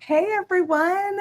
Hey everyone.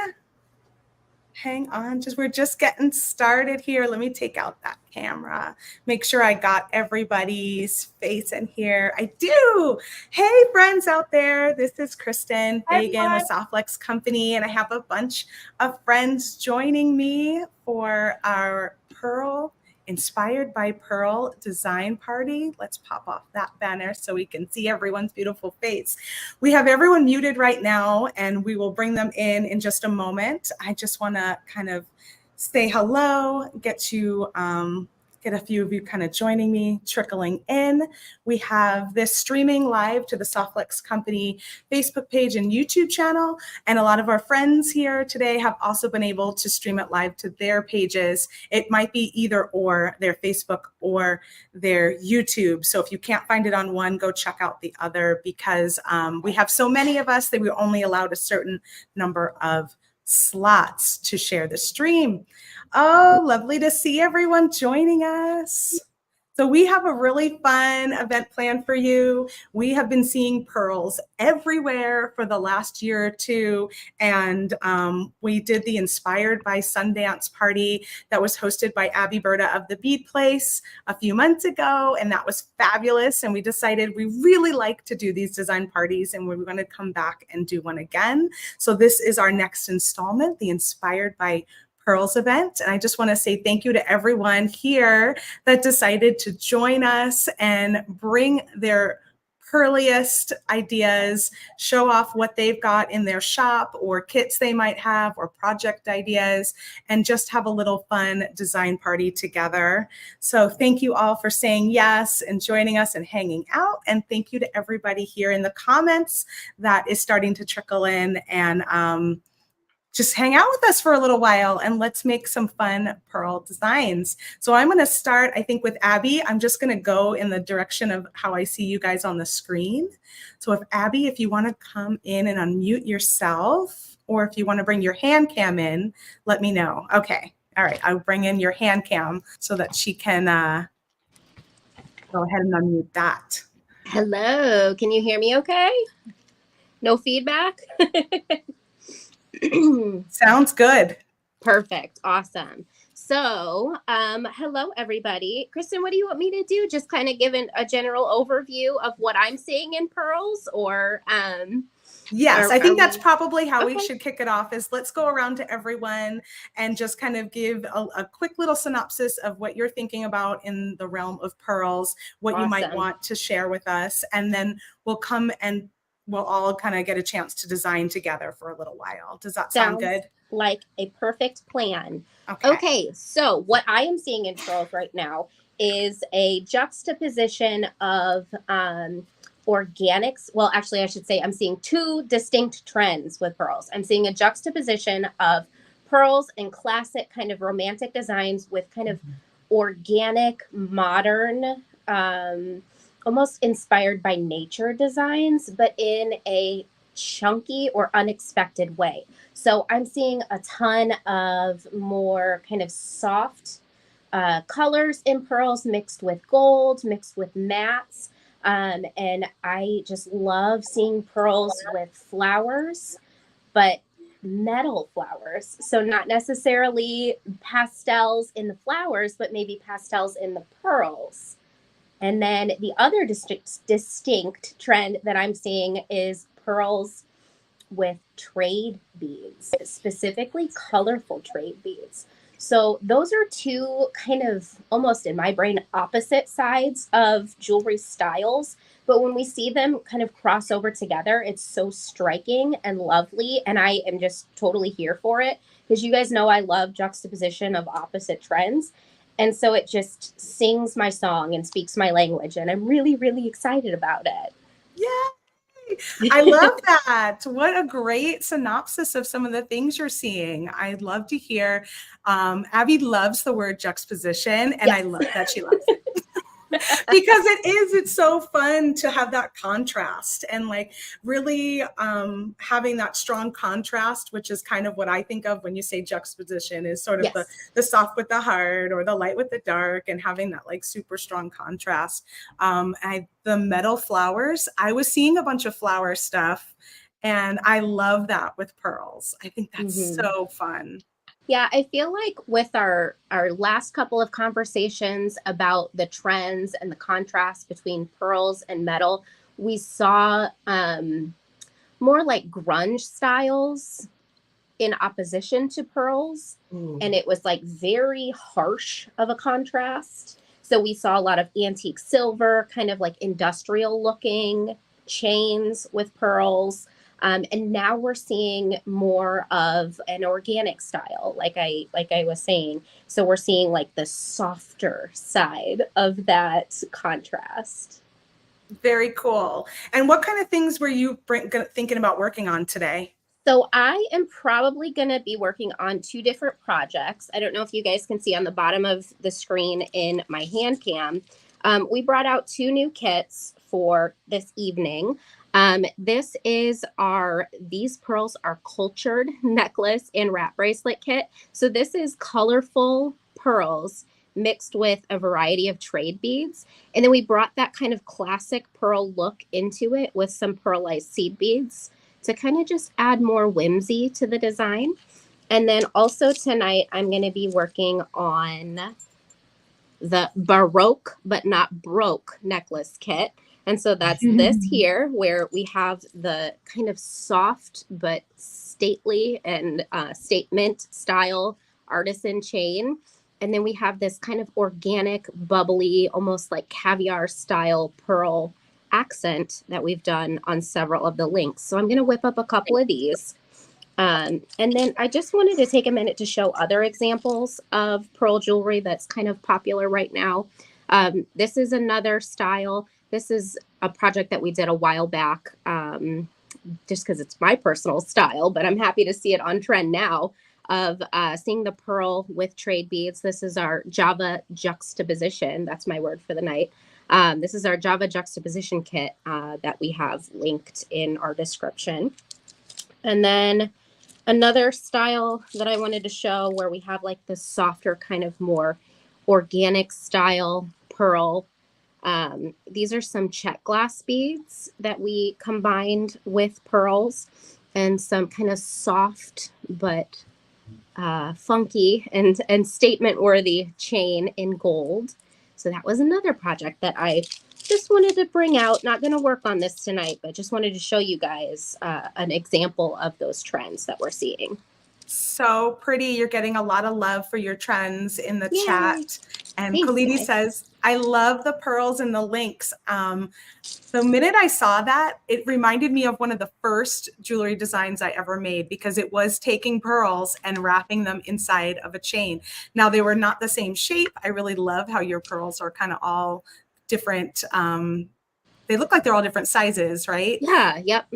Hang on, we're just getting started here. Let me take out that camera. Make sure I got everybody's face in here. I do. Hey friends out there. This is Kristen Hi, Fagan everyone. with Softlex Company, and I have a bunch of friends joining me for our Pearl Inspired by Pearl design party. Let's pop off that banner so we can see everyone's beautiful face. We have everyone muted right now, and we will bring them in just a moment. I just want to kind of say hello, get a few of you kind of joining me, trickling in. We have this streaming live to the Softlex Company Facebook page and YouTube channel, and a lot of our friends here today have also been able to stream it live to their pages. It might be either or, their Facebook or their YouTube. So if you can't find it on one, go check out the other, because we have so many of us that we're only allowed a certain number of slots to share the stream. Oh, lovely to see everyone joining us. So we have a really fun event planned for you. We have been seeing pearls everywhere for the last year or two. And we did the Inspired by Sundance party that was hosted by Abby Berta of the Bead Place a few months ago. And that was fabulous. And we decided we really like to do these design parties, and we're going to come back and do one again. So this is our next installment, the Inspired by Pearls event. And I just want to say thank you to everyone here that decided to join us and bring their pearliest ideas, show off what they've got in their shop or kits they might have or project ideas, and just have a little fun design party together. So thank you all for saying yes and joining us and hanging out. And thank you to everybody here in the comments that is starting to trickle in, and just hang out with us for a little while and let's make some fun pearl designs. So I'm going to start, I think, with Abby. I'm just going to go in the direction of how I see you guys on the screen. So if Abby, if you want to come in and unmute yourself, or if you want to bring your hand cam in, let me know. Okay. All right. I'll bring in your hand cam so that she can go ahead and unmute that. Hello. Can you hear me okay? No feedback? Sounds good. Perfect. Awesome. So, hello, everybody. Kristen, what do you want me to do? Just kind of give a general overview of what I'm seeing in pearls, or yes, I think that's probably how okay. we should kick it off, is let's go around to everyone and just kind of give a quick little synopsis of what you're thinking about in the realm of pearls, what you might want to share with us, and then we'll come and we'll all kind of get a chance to design together for a little while. Does that sound good? Like a perfect plan. Okay, so what I am seeing in pearls right now is a juxtaposition of organics. Well, actually, I should say I'm seeing two distinct trends with pearls. I'm seeing a juxtaposition of pearls and classic kind of romantic designs with kind of organic, modern, almost inspired by nature designs, but in a chunky or unexpected way. So I'm seeing a ton of more kind of soft colors in pearls, mixed with gold, mixed with mattes. And I just love seeing pearls with flowers, but metal flowers. So not necessarily pastels in the flowers, but maybe pastels in the pearls. And then the other distinct trend that I'm seeing is pearls with trade beads, specifically colorful trade beads. So those are two kind of almost in my brain opposite sides of jewelry styles. But when we see them kind of cross over together, it's so striking and lovely. And I am just totally here for it, because you guys know I love juxtaposition of opposite trends. And so it just sings my song and speaks my language. And I'm really, really excited about it. Yeah. I love that. What a great synopsis of some of the things you're seeing. I'd love to hear. Abby loves the word juxtaposition, and yes. I love that she loves it. Because it's so fun to have that contrast, and like really having that strong contrast, which is kind of what I think of when you say juxtaposition, is sort of yes. the soft with the hard or the light with the dark, and having that like super strong contrast. The metal flowers, I was seeing a bunch of flower stuff, And I love that with pearls. I think that's so fun. Yeah, I feel like with our last couple of conversations about the trends and the contrast between pearls and metal, we saw more like grunge styles in opposition to pearls. Ooh. And it was like very harsh of a contrast. So we saw a lot of antique silver, kind of like industrial looking chains with pearls. And now we're seeing more of an organic style, like I was saying. So we're seeing like the softer side of that contrast. Very cool. And what kind of things were you thinking about working on today? So I am probably going to be working on 2 different projects. I don't know if you guys can see on the bottom of the screen in my hand cam. We brought out 2 new kits for this evening. This is these pearls are cultured necklace and wrap bracelet kit. So this is colorful pearls mixed with a variety of trade beads. And then we brought that kind of classic pearl look into it with some pearlized seed beads to kind of just add more whimsy to the design. And then also tonight, I'm going to be working on the Baroque but not broke necklace kit. And so that's this here, where we have the kind of soft but stately and statement style artisan chain. And then we have this kind of organic, bubbly, almost like caviar style pearl accent that we've done on several of the links. So I'm going to whip up a couple of these. And then I just wanted to take a minute to show other examples of pearl jewelry that's kind of popular right now. This is another style. This is a project that we did a while back, just because it's my personal style, but I'm happy to see it on trend now, of seeing the pearl with trade beads. This is our Java juxtaposition. That's my word for the night. This is our Java juxtaposition kit that we have linked in our description. And then another style that I wanted to show where we have like this softer kind of more organic style pearl. These are some check glass beads that we combined with pearls and some kind of soft but funky and statement worthy chain in gold. So that was another project that I just wanted to bring out. Not going to work on this tonight, but just wanted to show you guys an example of those trends that we're seeing. So pretty. You're getting a lot of love for your trends in the chat. And Khalidi says, I love the pearls and the links. The minute I saw that, it reminded me of one of the first jewelry designs I ever made, because it was taking pearls and wrapping them inside of a chain. Now, they were not the same shape. I really love how your pearls are kind of all different. They look like they're all different sizes, right? Yeah, yep.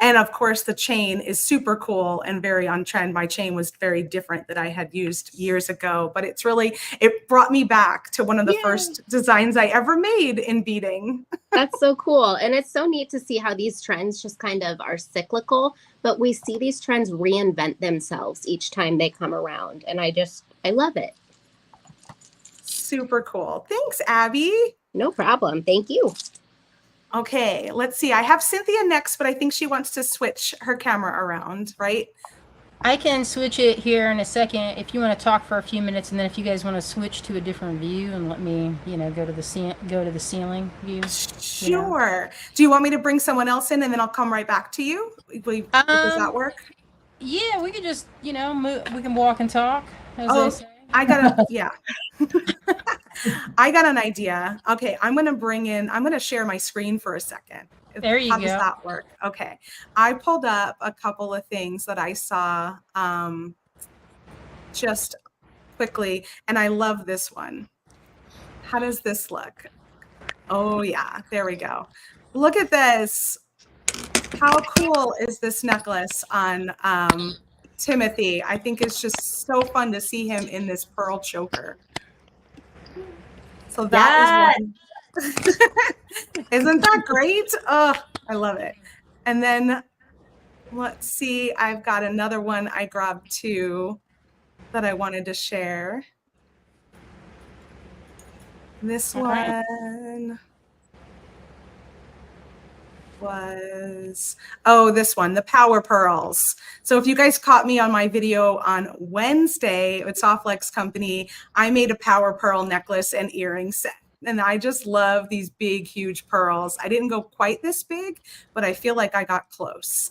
And of course, the chain is super cool and very on trend. My chain was very different that I had used years ago, but it brought me back to one of the first designs I ever made in beading. That's so cool. And it's so neat to see how these trends just kind of are cyclical, but we see these trends reinvent themselves each time they come around. And I love it. Super cool. Thanks, Abby. No problem. Thank you. Okay, let's see. I have Cynthia next, but I think she wants to switch her camera around, right? I can switch it here in a second if you want to talk for a few minutes, and then if you guys want to switch to a different view and let me, go to the ceiling view. Sure. Do you want me to bring someone else in and then I'll come right back to you? Does that work? Yeah, we could just, move, we can walk and talk. As they say. I got an idea. Okay, I'm going to share my screen for a second. There you go. How does that work? Okay. I pulled up a couple of things that I saw just quickly, and I love this one. How does this look? Oh, yeah. There we go. Look at this. How cool is this necklace on Timothy? I think it's just so fun to see him in this pearl choker. So that is one. Isn't that great? Oh, I love it. And then let's see, I've got another one I grabbed too that I wanted to share. This one. was, this one, the Power Pearls. So if you guys caught me on my video on Wednesday with Softlex Company, I made a Power Pearl necklace and earring set. And I just love these big, huge pearls. I didn't go quite this big, but I feel like I got close.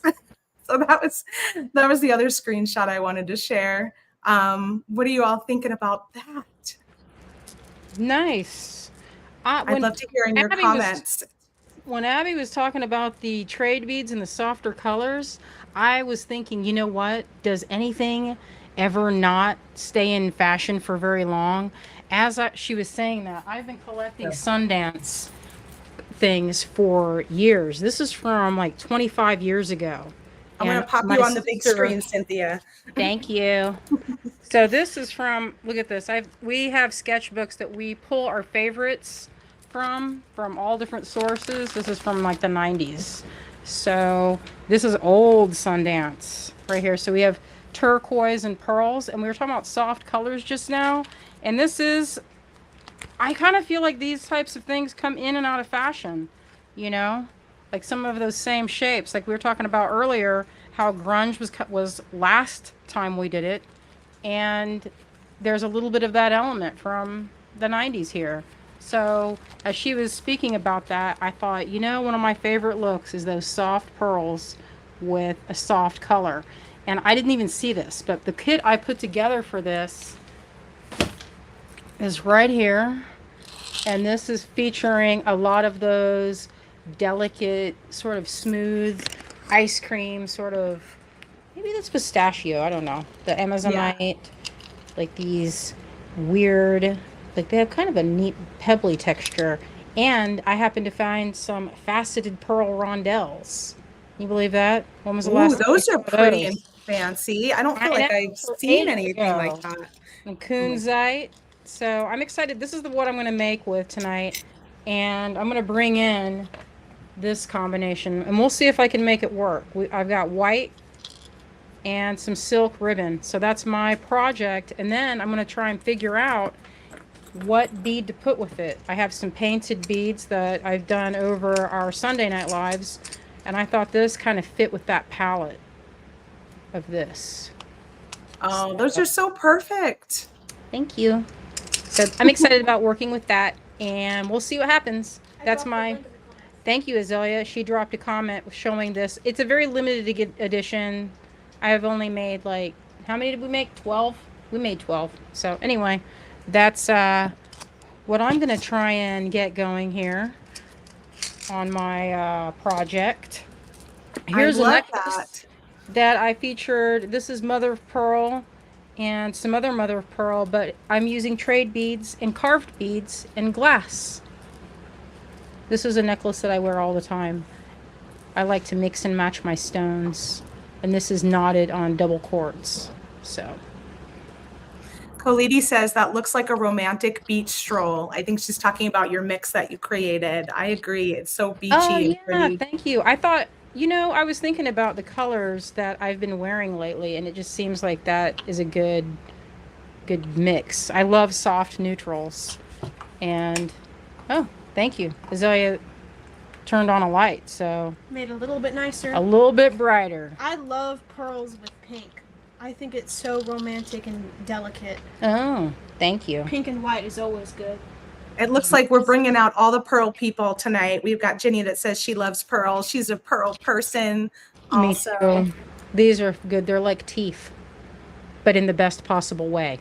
So that was the other screenshot I wanted to share. What are you all thinking about that? Nice. I'd love to hear in your comments. When Abby was talking about the trade beads and the softer colors, I was thinking, you know what? Does anything ever not stay in fashion for very long? She was saying that, I've been collecting Sundance things for years. This is from like 25 years ago. I'm going to pop you on the big screen, Cynthia. Thank you. So this is from, look at this. We have sketchbooks that we pull our favorites from all different sources. This is from like the 90s. So this is old Sundance right here. So we have turquoise and pearls, and we were talking about soft colors just now. And this is, I kind of feel like these types of things come in and out of fashion, you know, like some of those same shapes. Like we were talking about earlier, how grunge was last time we did it. And there's a little bit of that element from the 90s here. So as she was speaking about that, I thought, you know, one of my favorite looks is those soft pearls with a soft color. And I didn't even see this, but the kit I put together for this is right here. And this is featuring a lot of those delicate, sort of smooth ice cream, sort of, maybe that's pistachio, I don't know. The Amazonite, like these weird, like they have kind of a neat pebbly texture. And I happened to find some faceted pearl rondelles. Can you believe that? When was the last time those are pretty those? and fancy. I don't feel like I've seen anything like that. And kunzite. So I'm excited. This is what I'm going to make with tonight. And I'm going to bring in this combination. And we'll see if I can make it work. I've got white and some silk ribbon. So that's my project. And then I'm going to try and figure out what bead to put with it. I have some painted beads that I've done over our Sunday Night Lives. And I thought this kind of fit with that palette of this. Oh, those are so perfect. Thank you. So I'm excited about working with that, and we'll see what happens. That's my, thank you, Azalea. She dropped a comment showing this. It's a very limited edition. I have only made like, how many did we make? 12? We made 12. So anyway, that's what I'm going to try and get going here on my project. Here's a necklace that I featured. This is mother of pearl and some other mother of pearl, but I'm using trade beads and carved beads and glass. This is a necklace that I wear all the time. I like to mix and match my stones, and this is knotted on double quartz. So Colidi says that looks like a romantic beach stroll. I think she's talking about your mix that you created. I agree. It's so beachy. Oh, yeah, pretty. Thank you. I thought, you know, I was thinking about the colors that I've been wearing lately, and it just seems like that is a good mix. I love soft neutrals. And, oh, thank you. Azalea turned on a light, so. Made it a little bit nicer. A little bit brighter. I love pearls with pink. I think it's so romantic and delicate. Oh, thank you. Pink and white is always good. It looks like we're bringing out all the pearl people tonight. We've got Jenny that says she loves pearls. She's a pearl person also. Me too. These are good. They're like teeth, but in the best possible way.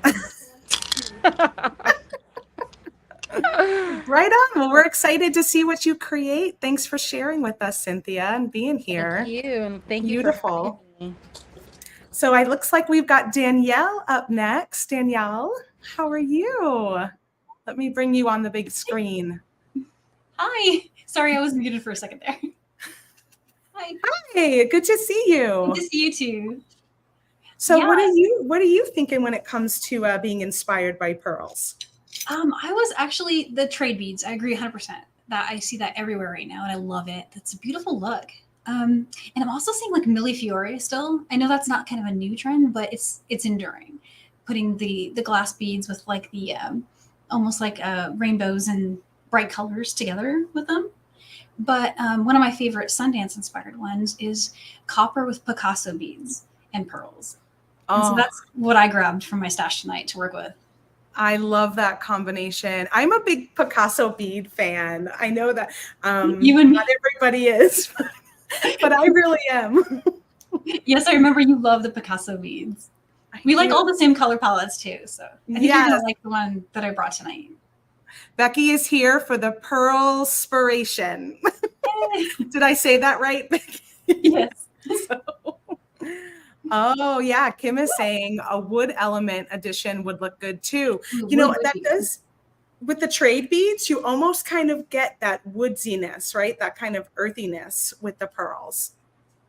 Right on. Well, we're excited to see what you create. Thanks for sharing with us, Cynthia, and being here. Thank you. And thank you. Beautiful. So it looks like we've got Danielle up next. Danielle, how are you? Let me bring you on the big screen. Hi. Sorry, I was muted for a second there. Hi. Hi, good to see you. Good to see you too. So yeah. What are you thinking when it comes to being inspired by pearls? I was actually the trade beads. I agree 100%. That I see that everywhere right now, and I love it. That's a beautiful look. And I'm also seeing like Millefiori still. I know that's not kind of a new trend, but it's enduring. Putting the glass beads with like the almost like rainbows and bright colors together with them. But one of my favorite Sundance inspired ones is copper with Picasso beads and pearls. And so Oh, that's what I grabbed from my stash tonight to work with. I love that combination. I'm a big Picasso bead fan. I know that You and me. not everybody is, but I really am. Yes, I remember you love the Picasso beads. We like all the same color palettes too. So I think you're going to like the one that I brought tonight. Becky is here for the pearl spiration. Did I say that right, Becky? Yes. Oh yeah, Kim is saying a wood element addition would look good too. You know, that does, with the trade beads, you almost kind of get that woodsiness, right? That kind of earthiness with the pearls.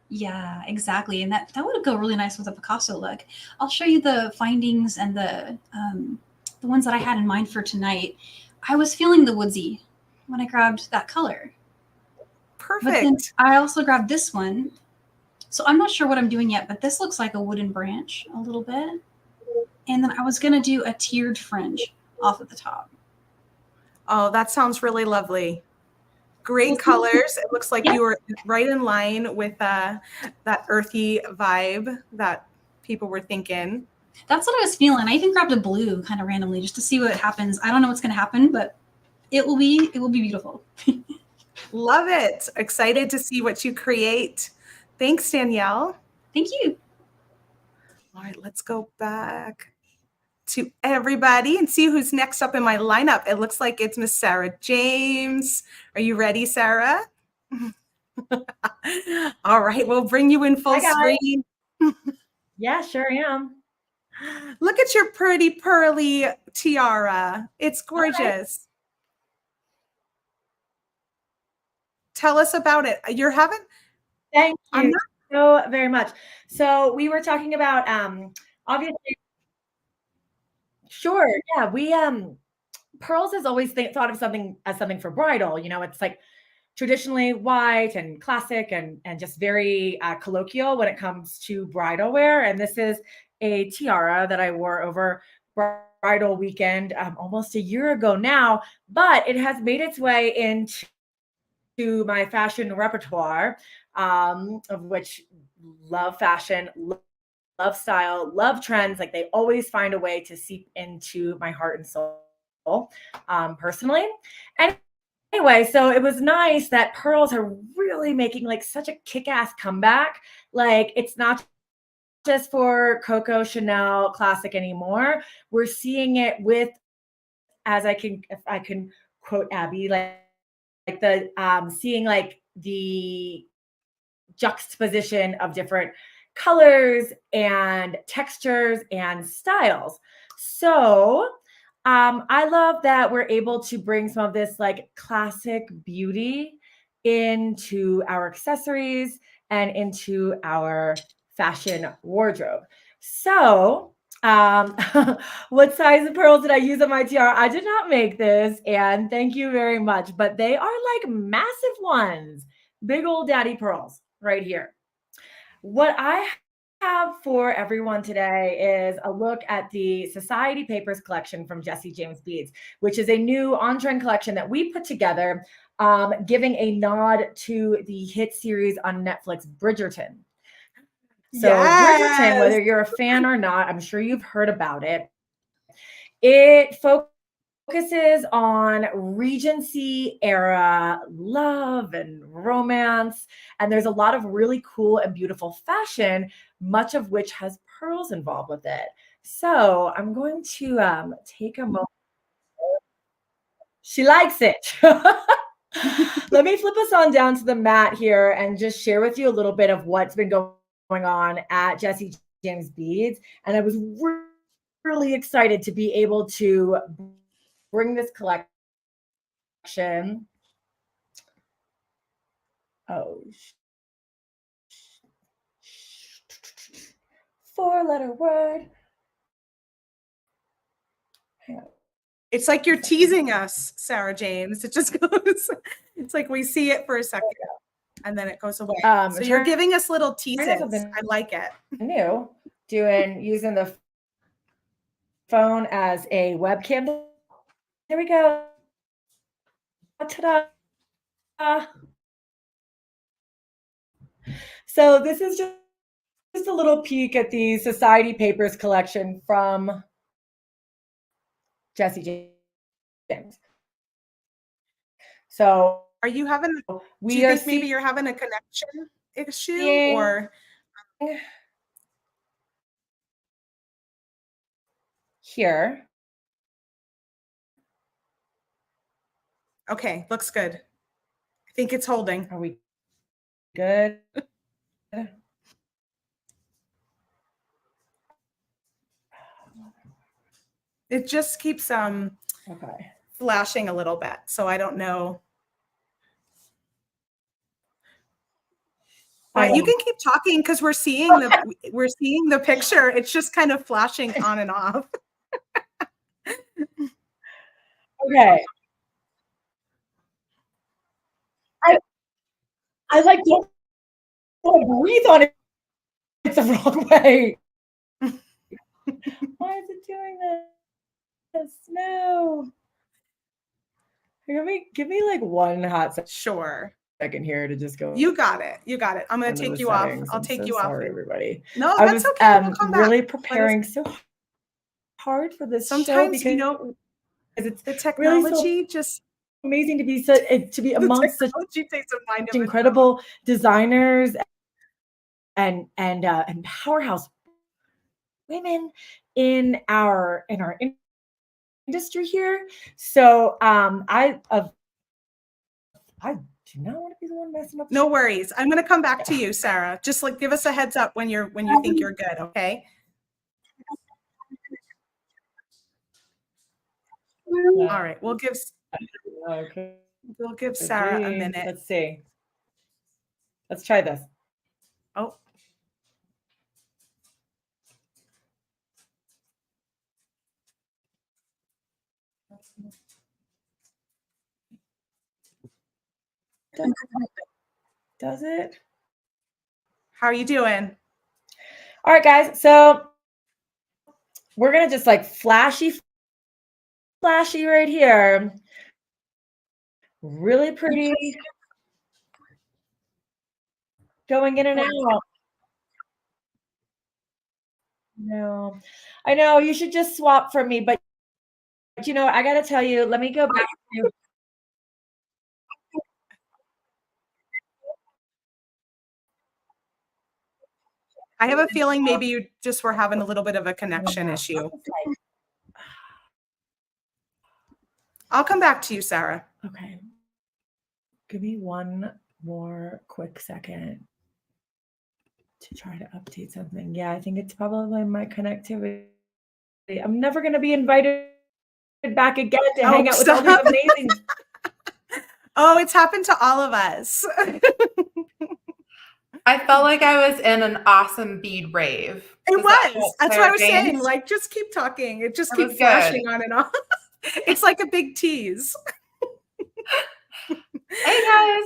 Yeah, exactly. And that would go really nice with a Picasso look. I'll show you the findings and the ones that I had in mind for tonight. I was feeling the woodsy when I grabbed that color. Perfect. But then I also grabbed this one. So I'm not sure what I'm doing yet, but this looks like a wooden branch a little bit. And then I was going to do a tiered fringe off at the top. Oh, that sounds really lovely. Great colors. It looks like you were right in line with that earthy vibe that people were thinking. That's what I was feeling. I even grabbed a blue kind of randomly just to see what happens. I don't know what's going to happen, but it will be beautiful. Love it. Excited to see what you create. Thanks, Danielle. Thank you. All right, let's go back to everybody and see who's next up in my lineup. It looks like it's Miss Sarah James. Are you ready, Sarah? All right, we'll bring you in full screen. Yeah, sure am. Look at your pretty pearly tiara. It's gorgeous. Right. Tell us about it. You're having? Thank you so very much. So we were talking about obviously. Sure. Yeah, we pearls has always thought of something as something for bridal. You know, it's like traditionally white and classic and just very colloquial when it comes to bridal wear. And this is a tiara that I wore over bridal weekend almost a year ago now, but it has made its way into my fashion repertoire, of which love fashion, love style, love trends. Like they always find a way to seep into my heart and soul, personally. And anyway, so it was nice that pearls are really making like such a kick-ass comeback. Like it's not just for Coco Chanel classic anymore. We're seeing it with, if I can quote Abby, like the seeing like the juxtaposition of different colors and textures and styles. So I love that we're able to bring some of this like classic beauty into our accessories and into our fashion wardrobe. So what size of pearls did I use on my tiara? I did not make this, and thank you very much, but they are like massive ones, big old daddy pearls right here. What I have for everyone today is a look at the Society Papers collection from Jesse James Beads, which is a new on-trend collection that we put together, giving a nod to the hit series on Netflix, Bridgerton. So Bridgerton, whether you're a fan or not, I'm sure you've heard about it. It focuses on Regency era love and romance. And there's a lot of really cool and beautiful fashion, much of which has pearls involved with it. So I'm going to take a moment. She likes it. Let me flip us on down to the mat here and just share with you a little bit of what's been going on at Jesse James Beads. And I was really excited to be able to bring this collection. Oh, 4-letter word. Hang on. It's like you're teasing us, Sarah James. It just goes, it's like we see it for a second and then it goes away. So you're giving us little teases. I like it. New, using the phone as a webcam. There we go. Ta-da. So this is just a little peek at the Society Papers collection from Jesse James. So Are you having? we do you are think maybe you're having a connection issue, seeing- or here? okay? Looks good. I think it's holding. Are we good? It just keeps Okay. flashing a little bit, so I don't know. But you can keep talking because we're seeing the picture. It's just kind of flashing on and off. Okay. I like don't breathe on it. It's the wrong way. Why is it doing this? No. Give me like one hot Sure. second here to just go. You got it. You got it. I'm going to into take the you off. settings. I'll I'm take so you off. sorry, everybody. No, I that's was okay. We'll come really back. preparing so hard for this show Sometimes, because it's the really technology so just amazing to be the amongst such technology takes a mind of its own. incredible designers and powerhouse women in our industry here. So I do not want to be the one messing up. No worries. I'm going to come back to you, Sarah. Just like give us a heads up when you think you're good, okay? All right. We'll give Sarah a minute. Let's see. Let's try this. Oh. Does it? How are you doing? All right, guys. So we're gonna just like flashy right here. Really pretty. Going in and out. No, I know you should just swap for me, but you know, I gotta tell you, let me go back to I have a feeling maybe you just were having a little bit of a connection issue. I'll come back to you, Sarah. Okay. Give me one more quick second to try to update something. Yeah, I think it's probably my connectivity. I'm never going to be invited back again to hang out with all these amazing. Oh, it's happened to all of us. I felt like I was in an awesome bead rave. It was. That's what I was saying. Like, just keep talking. It just keeps flashing on and off. It's like a big tease. Hey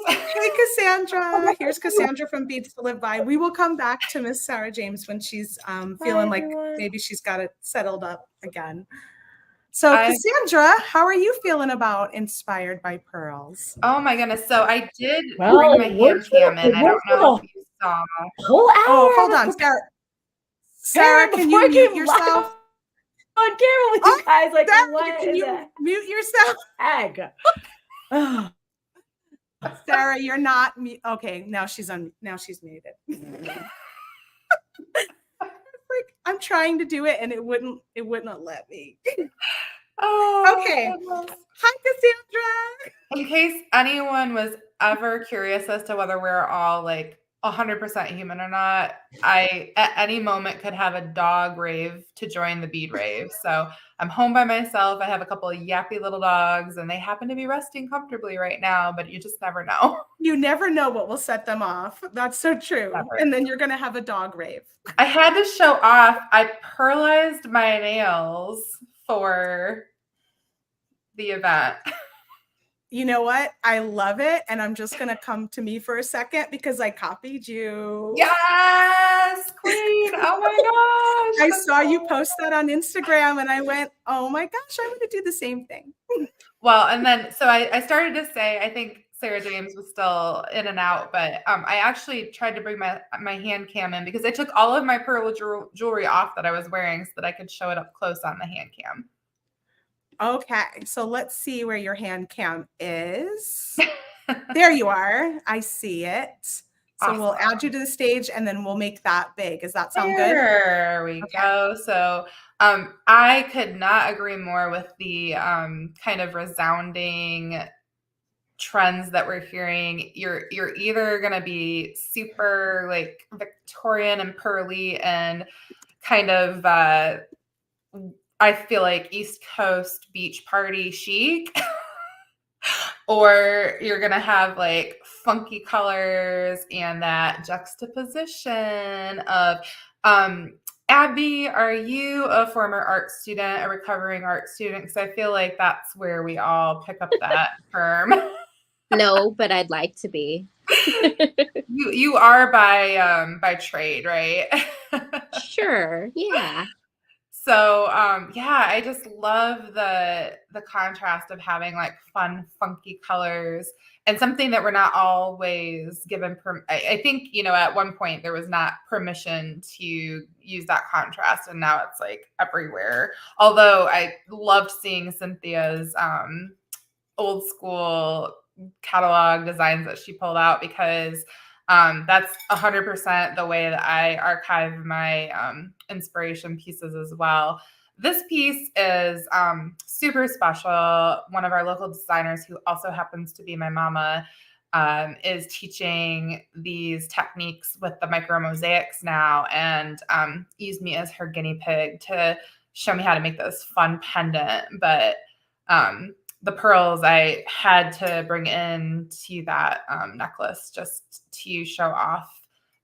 guys. Hey Cassandra. Here's Cassandra from Beads to Live By. We will come back to Miss Sarah James when she's feeling like maybe she's got it settled up again. So Cassandra, how are you feeling about Inspired by Pearls? Oh my goodness. So I did bring my hand cam in. I don't know if you saw. Whole hour. Oh, hold on, Sarah. Sarah, can you mute yourself? On camera with you guys, like Sarah, what can you mute yourself? Egg. Sarah, you're not okay. Now she's muted. Like, I'm trying to do it and it wouldn't let me. Oh, okay. Hi, Cassandra. In case anyone was ever curious as to whether we're all like 100% human or not, I at any moment could have a dog rave to join the bead rave. So I'm home by myself. I have a couple of yappy little dogs and they happen to be resting comfortably right now, but you just never know. You never know what will set them off. That's so true. Never. And then you're going to have a dog rave. I had to show off. I pearlized my nails for the event. You know what? I love it. And I'm just going to come to me for a second because I copied you. Yes, queen. Oh my gosh. I saw you post that on Instagram and I went, oh my gosh, I'm going to do the same thing. Well, and then, so I started to say, I think Sarah James was still in and out, but I actually tried to bring my hand cam in because I took all of my pearl jewelry off that I was wearing so that I could show it up close on the hand cam. Okay, so let's see where your hand cam is. There you are. I see it. So we'll add you to the stage and then we'll make that big. Does that sound good? There we go. So I could not agree more with the kind of resounding trends that we're hearing. You're either going to be super like Victorian and pearly and kind of I feel like East Coast beach party chic, or you're going to have like funky colors and that juxtaposition of Abby, are you a former art student, a recovering art student? Because I feel like that's where we all pick up that term. No, but I'd like to be. You are by trade, right? Sure. Yeah. So yeah, I just love the contrast of having like fun, funky colors and something that we're not always given. I think, you know, at one point there was not permission to use that contrast, and now it's like everywhere. Although I loved seeing Cynthia's old school catalog designs that she pulled out, because that's 100% the way that I archive my inspiration pieces as well. This piece is super special. One of our local designers, who also happens to be my mama, is teaching these techniques with the micro mosaics now, and used me as her guinea pig to show me how to make this fun pendant. But the pearls I had to bring in to that necklace just to show off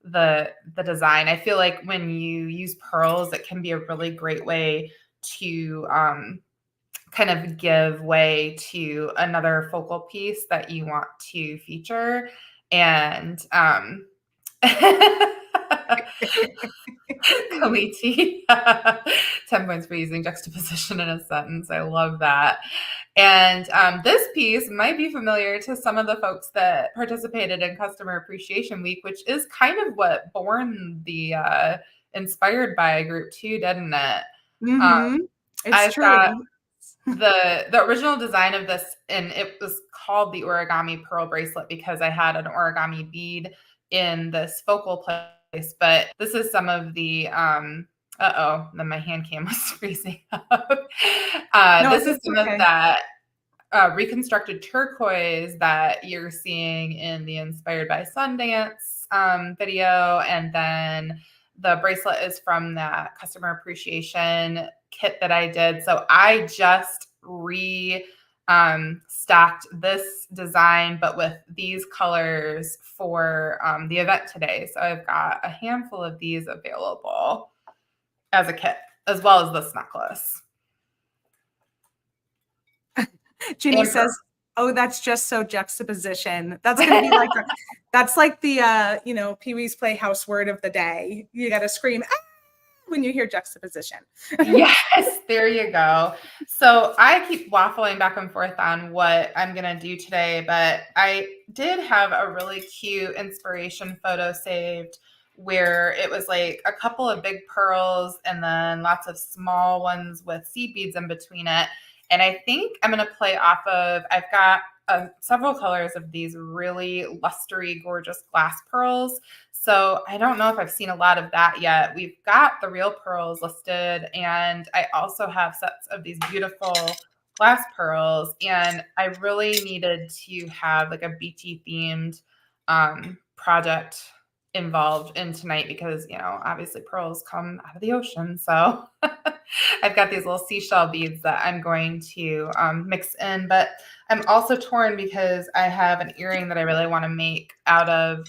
the design. I feel like when you use pearls, it can be a really great way to kind of give way to another focal piece that you want to feature. And Kaliti, 10 points for using juxtaposition in a sentence. I love that. And this piece might be familiar to some of the folks that participated in Customer Appreciation Week, which is kind of what born the Inspired by group too, didn't it? It's true. Got the original design of this, and it was called the origami pearl bracelet because I had an origami bead in this focal place. But this is some of the then my hand cam was freezing up. This is some of that reconstructed turquoise that you're seeing in the Inspired by Sundance video, and then the bracelet is from that customer appreciation kit that I did. So I just stacked this design, but with these colors for the event today. So I've got a handful of these available as a kit, as well as this necklace. Ginny says, "Oh, that's just so juxtaposition." That's gonna be like that's like the Pee-wee's Playhouse word of the day. You got to scream "Ah!" when you hear juxtaposition. Yes, there you go. So I keep waffling back and forth on what I'm gonna do today, but I did have a really cute inspiration photo saved where it was like a couple of big pearls and then lots of small ones with seed beads in between it. And I think I'm going to play off of, I've got several colors of these really lustery, gorgeous glass pearls. So I don't know if I've seen a lot of that yet. We've got the real pearls listed, and I also have sets of these beautiful glass pearls. And I really needed to have like a beachy themed project involved in tonight because, obviously pearls come out of the ocean. So I've got these little seashell beads that I'm going to mix in, but I'm also torn because I have an earring that I really want to make out of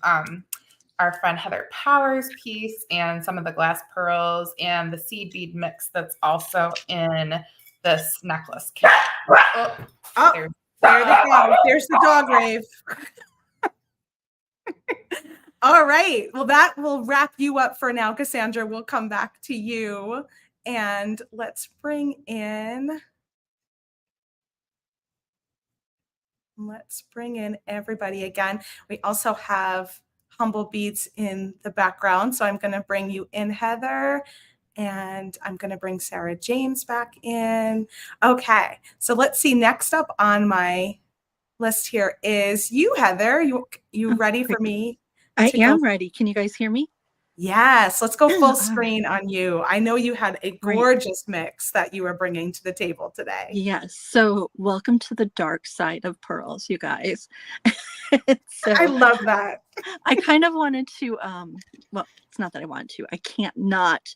our friend Heather Powers' piece and some of the glass pearls and the seed bead mix that's also in this necklace kit. There they go. There's the dog rave. All right. Well, that will wrap you up for now, Cassandra. We'll come back to you. And let's bring in Let's bring in everybody again. We also have Humble Beads in the background. So I'm going to bring you in, Heather, and I'm going to bring Sarah James back in. Okay, so let's see. Next up on my list here is you, Heather. You ready for me? I am ready. Can you guys hear me? Yes, let's go full All screen on you. I know you had a Great. gorgeous mix that you were bringing to the table today. Yes. So welcome to the dark side of pearls, you guys. So I love that. I kind of wanted to, well, it's not that I want to, I can't not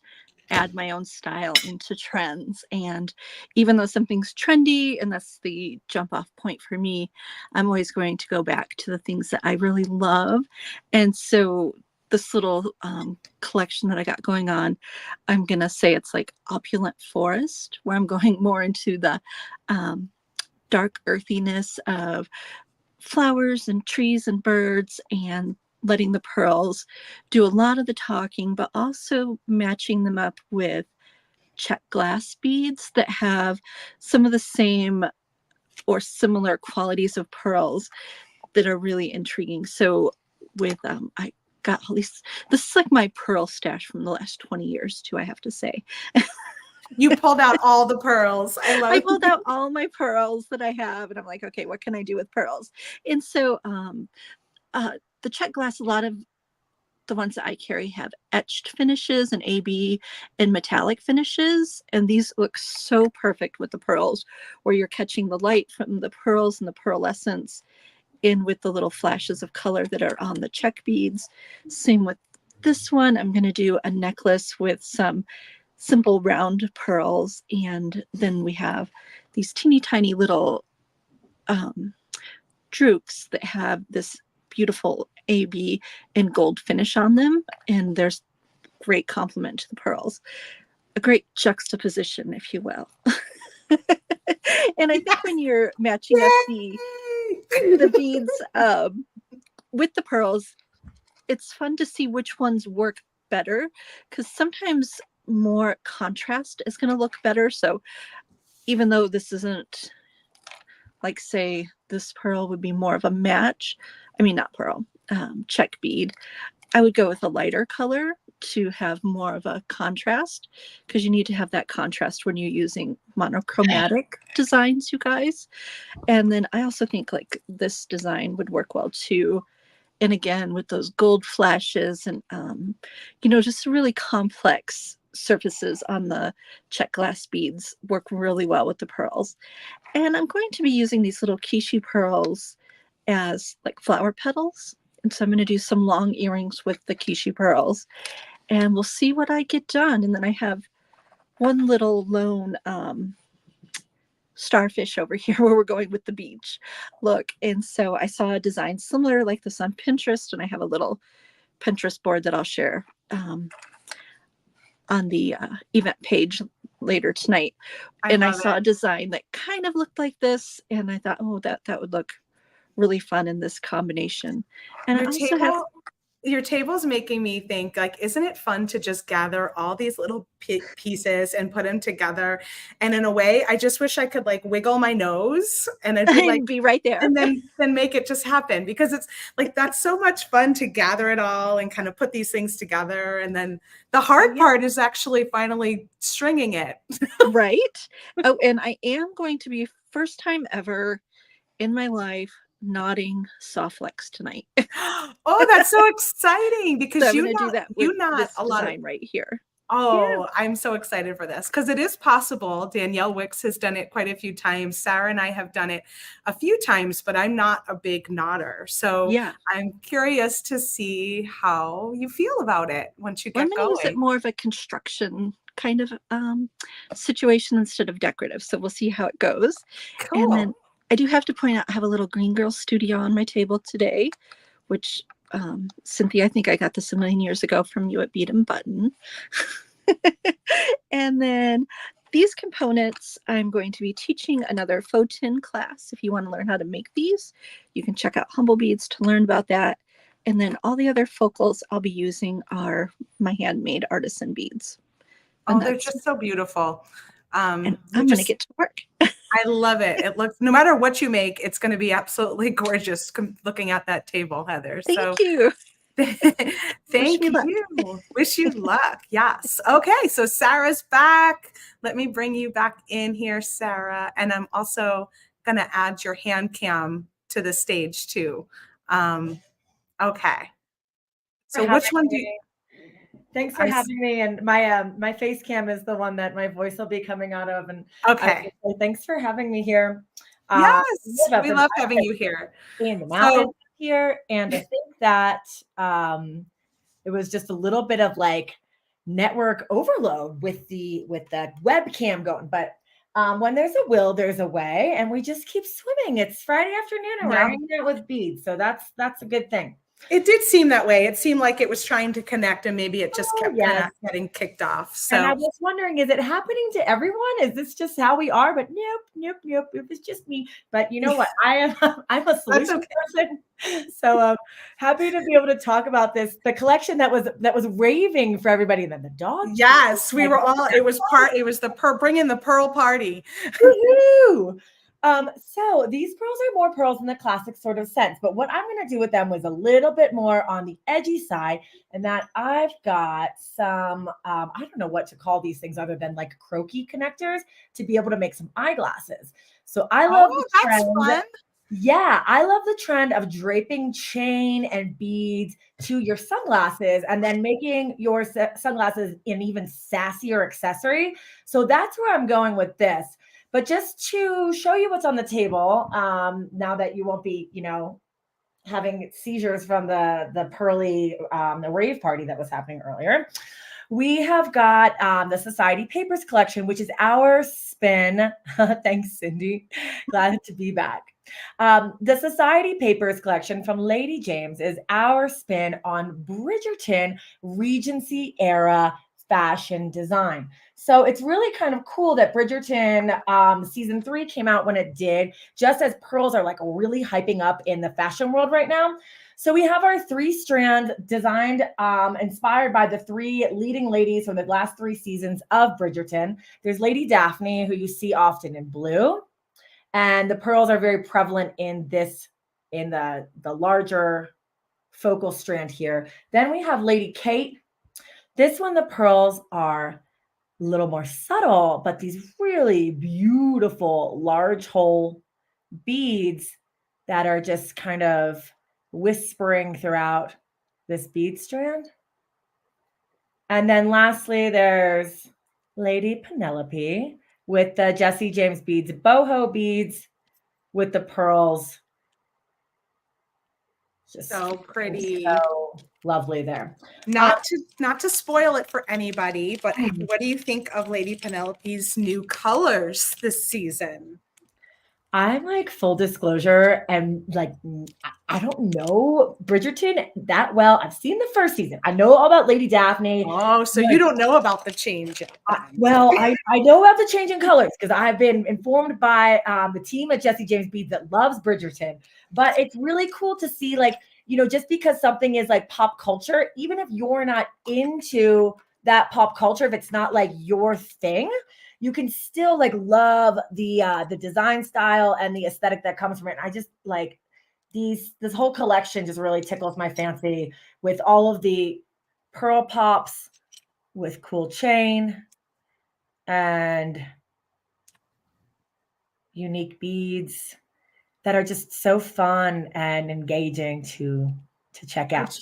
add my own style into trends. And even though something's trendy and that's the jump off point for me, I'm always going to go back to the things that I really love. And so this little collection that I got going on, I'm going to say it's like opulent forest, where I'm going more into the dark earthiness of flowers and trees and birds, and letting the pearls do a lot of the talking, but also matching them up with check glass beads that have some of the same or similar qualities of pearls that are really intriguing. So with I got all these, this is like my pearl stash from the last 20 years too, I have to say. You pulled out all the pearls. I pulled out all my pearls that I have, and I'm like, okay, what can I do with pearls? And so the check glass, a lot of the ones that I carry have etched finishes and AB and metallic finishes. And these look so perfect with the pearls, where you're catching the light from the pearls and the pearlescence in with the little flashes of color that are on the check beads. Same with this one. I'm going to do a necklace with some simple round pearls. And then we have these teeny tiny little droops that have this beautiful AB and gold finish on them. And there's great complement to the pearls. A great juxtaposition, if you will. And I think when you're matching up the beads with the pearls, it's fun to see which ones work better, because sometimes more contrast is going to look better. So even though this isn't, like, say this pearl would be more of a match, I mean, not pearl, check bead, I would go with a lighter color to have more of a contrast, because you need to have that contrast when you're using monochromatic designs, you guys. And then I also think like this design would work well too. And again, with those gold flashes and, you know, just really complex surfaces on the check glass beads work really well with the pearls. And I'm going to be using these little Kishi pearls as like flower petals. And so I'm going to do some long earrings with the Kishi pearls, and we'll see what I get done. And then I have one little lone starfish over here where we're going with the beach look. And so I saw a design similar like this on Pinterest, and I have a little Pinterest board that I'll share on the event page later tonight. And I saw a design that kind of looked like this, and I thought, oh, that would look really fun in this combination. And your table's making me think, like, isn't it fun to just gather all these little pieces and put them together? And in a way, I just wish I could like wiggle my nose and it'd be like be right there, and then make it just happen, because it's like that's so much fun to gather it all and kind of put these things together. And then the hard part is actually finally stringing it. Right. Oh, and I am going to be first time ever in my life knotting soft flex tonight. Oh, that's so exciting, because so I'm going to do that with this a lot design right here. Oh, yeah. I'm so excited for this, because it is possible. Danielle Wicks has done it quite a few times. Sarah and I have done it a few times, but I'm not a big knotter. So yeah, I'm curious to see how you feel about it once you get going. I'm going to use it more of a construction kind of situation instead of decorative. So we'll see how it goes. Cool. And then I do have to point out, I have a little Green Girl Studio on my table today, which Cynthia, I think I got this a million years ago from you at Bead and Button. And then these components, I'm going to be teaching another faux tin class. If you want to learn how to make these, you can check out Humble Beads to learn about that. And then all the other focals I'll be using are my handmade artisan beads. Oh, they're just so beautiful. And I'm going to get to work. I love it. It looks, no matter what you make, it's going to be absolutely gorgeous looking at that table, Heather. Thank you. Thank me luck. you. Wish you luck. Yes. Okay. So Sarah's back. Let me bring you back in here, Sarah. And I'm also going to add your hand cam to the stage too. Okay. So which one do you? Thanks for having me. And my face cam is the one that my voice will be coming out of. And okay. Thanks for having me here. Yes, we love having you here. In the mountains here. And I think that it was just a little bit of like network overload with the webcam going. But when there's a will, there's a way, and we just keep swimming. It's Friday afternoon and we're hanging out with beads. So that's a good thing. It did seem that way. It seemed like it was trying to connect, and maybe it just kept kind of getting kicked off. So and I was wondering, is it happening to everyone? Is this just how we are? But nope. It was just me. But you know what? I'm a solution person. So happy to be able to talk about this. The collection that was raving for everybody, and then the dog. Yes, we were all. It was the bringing the pearl party. Woohoo! So these pearls are more pearls in the classic sort of sense, but what I'm going to do with them was a little bit more on the edgy side, and that I've got some, I don't know what to call these things other than like croaky connectors to be able to make some eyeglasses. So I love the trend. Fun. Yeah, I love the trend of draping chain and beads to your sunglasses and then making your sunglasses an even sassier accessory. So that's where I'm going with this. But just to show you what's on the table, now that you won't be, having seizures from the pearly, the rave party that was happening earlier, we have got the Society Papers collection, which is our spin. Thanks, Cindy. Glad to be back. The Society Papers collection from Lady James is our spin on Bridgerton Regency era fashion design. So it's really kind of cool that Bridgerton season 3 came out when it did, just as pearls are like really hyping up in the fashion world right now. So we have our 3-strand designed, inspired by the 3 leading ladies from the last 3 seasons of Bridgerton. There's Lady Daphne, who you see often in blue. And the pearls are very prevalent in the larger focal strand here. Then we have Lady Kate. This one, the pearls are a little more subtle, but these really beautiful large hole beads that are just kind of whispering throughout this bead strand. And then lastly, there's Lady Penelope with the Jesse James beads, boho beads with the pearls. Just so pretty. So lovely there. Not to spoil it for anybody, but what do you think of Lady Penelope's new colors this season? I'm like, full disclosure, and like, I don't know Bridgerton that well. I've seen the first season. I know all about Lady Daphne. Oh, so you don't know about the change. Well, I know about the change in colors because I've been informed by the team at Jesse James Beads that loves Bridgerton. But it's really cool to see, like, just because something is like pop culture, even if you're not into that pop culture, if it's not like your thing, you can still like love the design style and the aesthetic that comes from it. And I just like this whole collection just really tickles my fancy with all of the pearl pops with cool chain and unique beads that are just so fun and engaging to check out.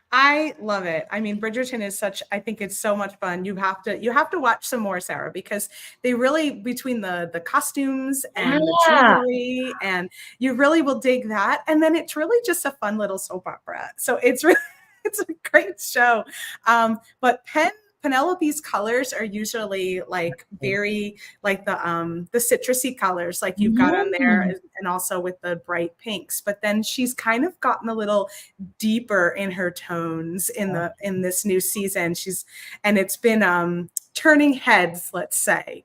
I love it. I mean, Bridgerton is I think it's so much fun. You have to watch some more, Sarah, because they really, between the costumes and the jewelry, and you really will dig that. And then it's really just a fun little soap opera. So it's really, it's a great show. But Penelope's colors are usually like very like the citrusy colors like you've got on there, and also with the bright pinks. But then she's kind of gotten a little deeper in her tones in this new season. And it's been turning heads, let's say.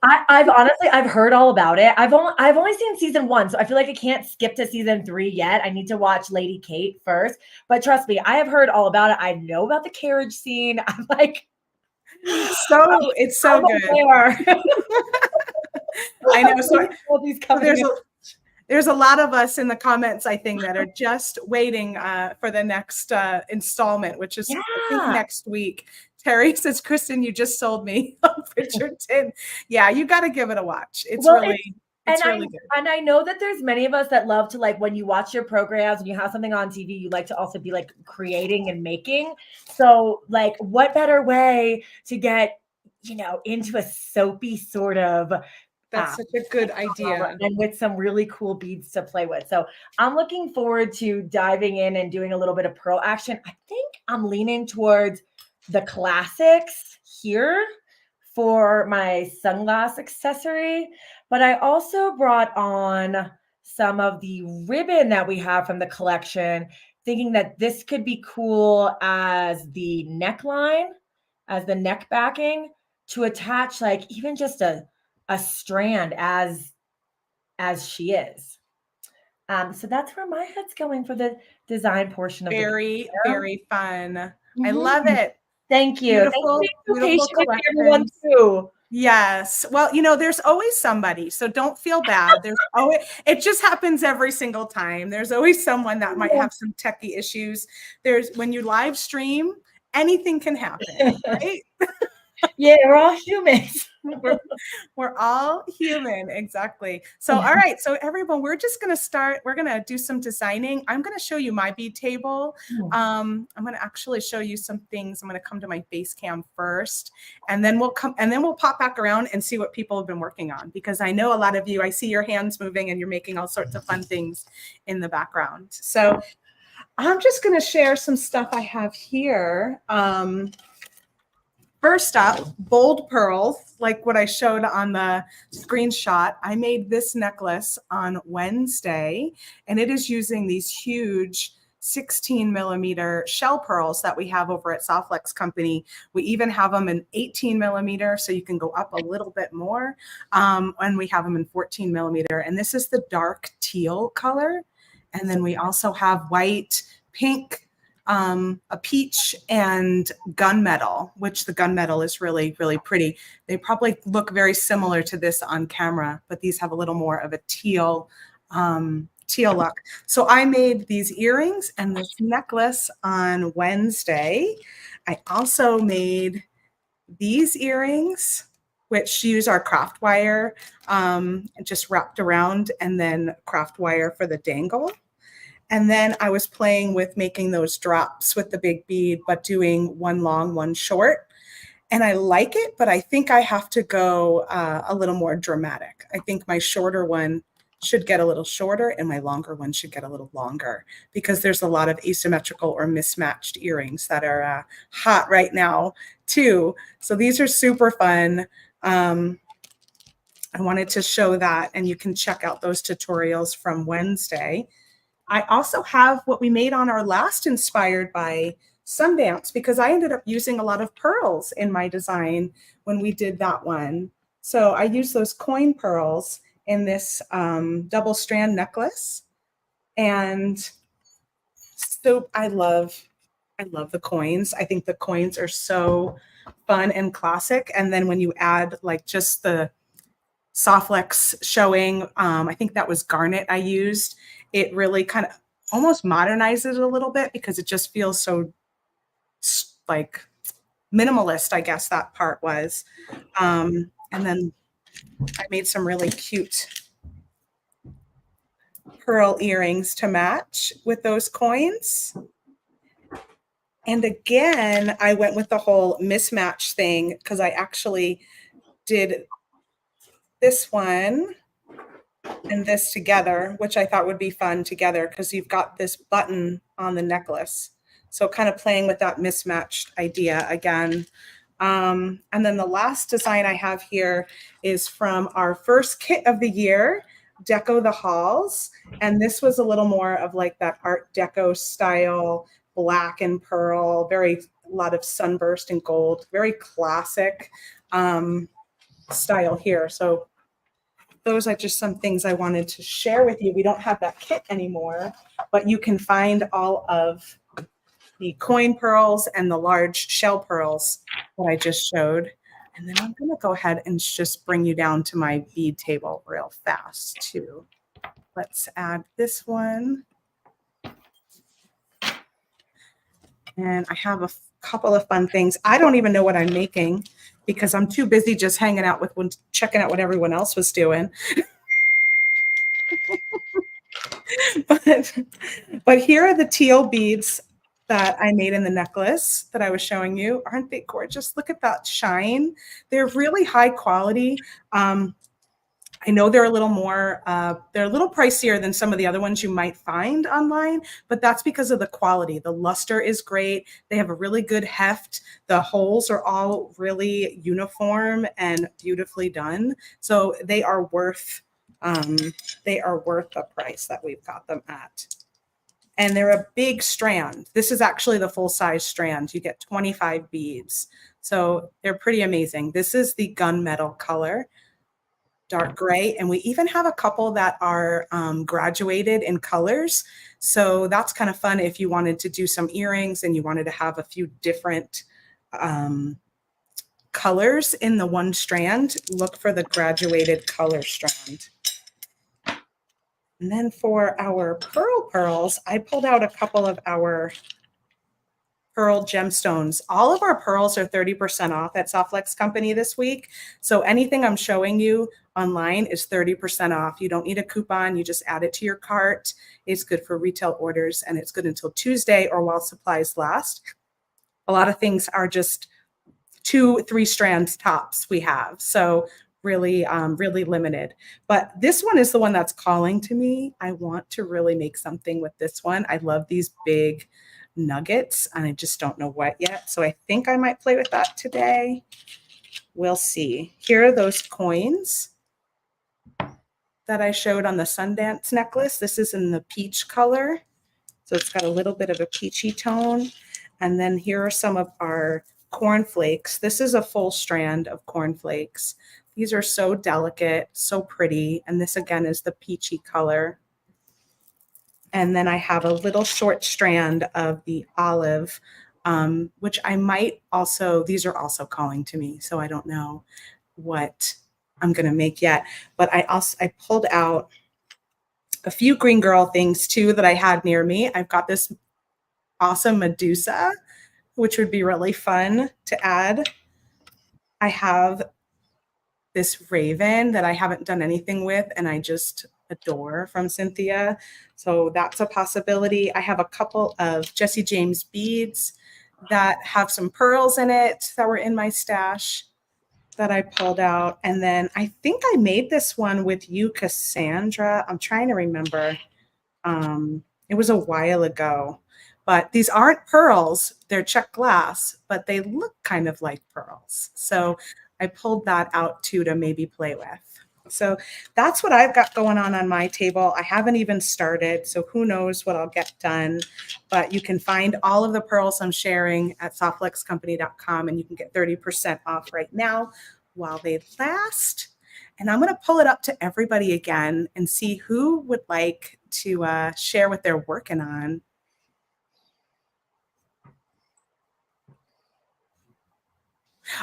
I've heard all about it. I've only seen season 1, so I feel like I can't skip to season 3 yet. I need to watch Lady Kate first. But trust me, I have heard all about it. I know about the carriage scene. I'm like, it's so good. I know. So All these so coming in. there's a lot of us in the comments, I think, that are just waiting for the next installment, which is I think Yeah. next week. Terry says, Kristen, you just sold me on Bridgerton. Yeah, you got to give it a watch. It's Well, really, it's and really good. And I know that there's many of us that love to, like, when you watch your programs and you have something on TV, you like to also be like creating and making. So, like, what better way to get, into a soapy sort of That's such a good idea. and with some really cool beads to play with. So I'm looking forward to diving in and doing a little bit of pearl action. I think I'm leaning towards the classics here for my sunglass accessory, but I also brought on some of the ribbon that we have from the collection, thinking that this could be cool as the neckline, as the neck backing, to attach like even just a strand as she is. So that's where my head's going for the design portion of Very, the very fun. I Mhm. love it. Thank you. Beautiful, Thank you for being beautiful so patient with me, everyone, collection. too. Yes. Well, there's always somebody, so don't feel bad. There's always, it just happens every single time. There's always someone that might have some techie issues. When you live stream, anything can happen, right? Yeah, we're all humans. We're all human, exactly. So, all right. So, everyone, we're just going to start. We're going to do some designing. I'm going to show you my bead table. I'm going to actually show you some things. I'm going to come to my base cam first, and then we'll pop back around and see what people have been working on, because I know a lot of you, I see your hands moving and you're making all sorts of fun things in the background. So, I'm just going to share some stuff I have here. First up, bold pearls, like what I showed on the screenshot. I made this necklace on Wednesday, and it is using these huge 16 millimeter shell pearls that we have over at Softlex Company. We even have them in 18 millimeter, so you can go up a little bit more. And we have them in 14 millimeter. And this is the dark teal color. And then we also have white, pink, a peach, and gunmetal, which the gunmetal is really, really pretty. They probably look very similar to this on camera, but these have a little more of a teal look. So I made these earrings and this necklace on Wednesday. I also made these earrings, which use our craft wire, just wrapped around, and then craft wire for the dangle. And then I was playing with making those drops with the big bead, but doing one long, one short. And I like it, but I think I have to go a little more dramatic. I think my shorter one should get a little shorter and my longer one should get a little longer, because there's a lot of asymmetrical or mismatched earrings that are hot right now too. So these are super fun. I wanted to show that, and you can check out those tutorials from Wednesday. I also have what we made on our last Inspired by Sundance, because I ended up using a lot of pearls in my design when we did that one. So I used those coin pearls in this double strand necklace. And so I love the coins. I think the coins are so fun and classic. And then when you add like just the Softlex showing, I think that was garnet I used, it really kind of almost modernizes it a little bit, because it just feels so like minimalist, I guess that part was. And then I made some really cute pearl earrings to match with those coins. And again, I went with the whole mismatch thing, because I actually did this one and this together, which I thought would be fun together, because you've got this button on the necklace. So kind of playing with that mismatched idea again. And then the last design I have here is from our first kit of the year, Deco the Halls. And this was a little more of like that Art Deco style, black and pearl, a lot of sunburst and gold, very classic style here. So those are just some things I wanted to share with you. We don't have that kit anymore, but you can find all of the coin pearls and the large shell pearls that I just showed And then I'm going to go ahead and just bring you down to my bead table real fast too. Let's add this one. And I have a couple of fun things. I don't even know what I'm making because I'm too busy just hanging out with one, checking out what everyone else was doing. but here are the teal beads that I made in the necklace that I was showing you. Aren't they gorgeous? Look at that shine. They're really high quality. I know they're a little more, they're a little pricier than some of the other ones you might find online, but that's because of the quality. The luster is great. They have a really good heft. The holes are all really uniform and beautifully done. So they are worth the price that we've got them at. And they're a big strand. This is actually the full size strand. You get 25 beads. So they're pretty amazing. This is the gunmetal color, dark gray. And we even have a couple that are graduated in colors. So that's kind of fun if you wanted to do some earrings and you wanted to have a few different colors in the one strand. Look for the graduated color strand. And then for our pearls, I pulled out a couple of our pearl gemstones. All of our pearls are 30% off at Softlex Company this week. So anything I'm showing you online is 30% off. You don't need a coupon. You just add it to your cart. It's good for retail orders and it's good until Tuesday or while supplies last. A lot of things are just 2-3 strands tops we have. So really, really limited. But this one is the one that's calling to me. I want to really make something with this one. I love these big nuggets and I just don't know what yet. So I think I might play with that today. We'll see. Here are those coins that I showed on the Sundance necklace. This is in the peach color. So it's got a little bit of a peachy tone. And then here are some of our cornflakes. This is a full strand of cornflakes. These are so delicate, so pretty. And this again is the peachy color. And then I have a little short strand of the olive, which I might also, these are also calling to me. So I don't know what I'm going to make yet. But I pulled out a few green girl things too that I had near me. I've got this awesome Medusa, which would be really fun to add. I have this raven that I haven't done anything with and I just adore from Cynthia. So that's a possibility. I have a couple of Jesse James beads that have some pearls in it that were in my stash that I pulled out. And then I think I made this one with you, Cassandra. I'm trying to remember. It was a while ago. But these aren't pearls. They're check glass, but they look kind of like pearls. So I pulled that out too to maybe play with. So that's what I've got going on my table. I haven't even started, so who knows what I'll get done. But you can find all of the pearls I'm sharing at softflexcompany.com, and you can get 30% off right now while they last. And I'm going to pull it up to everybody again and see who would like to share what they're working on.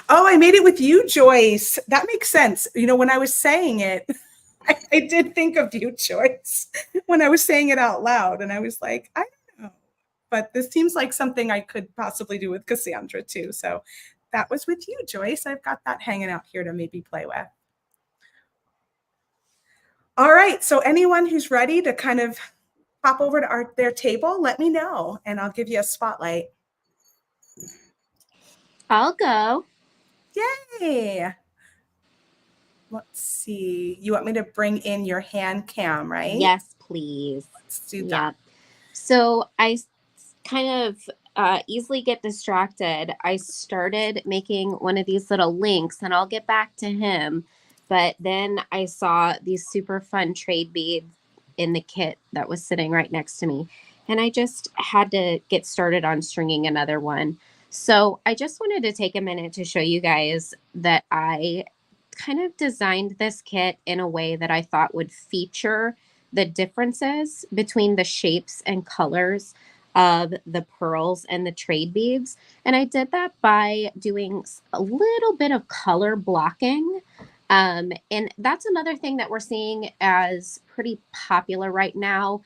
Oh, I made it with you, Joyce. That makes sense. You know, when I was saying it, I did think of you, Joyce, when I was saying it out loud. And I was like, I don't know. But this seems like something I could possibly do with Cassandra too. So that was with you, Joyce. I've got that hanging out here to maybe play with. All right. So anyone who's ready to kind of pop over to their table, let me know and I'll give you a spotlight. I'll go. Yay. Let's see. You want me to bring in your hand cam, right? Yes, please. Let's do that. Yeah. So I kind of easily get distracted. I started making one of these little links and I'll get back to him. But then I saw these super fun trade beads in the kit that was sitting right next to me. And I just had to get started on stringing another one. So I just wanted to take a minute to show you guys that I kind of designed this kit in a way that I thought would feature the differences between the shapes and colors of the pearls and the trade beads. And I did that by doing a little bit of color blocking. And that's another thing that we're seeing as pretty popular right now.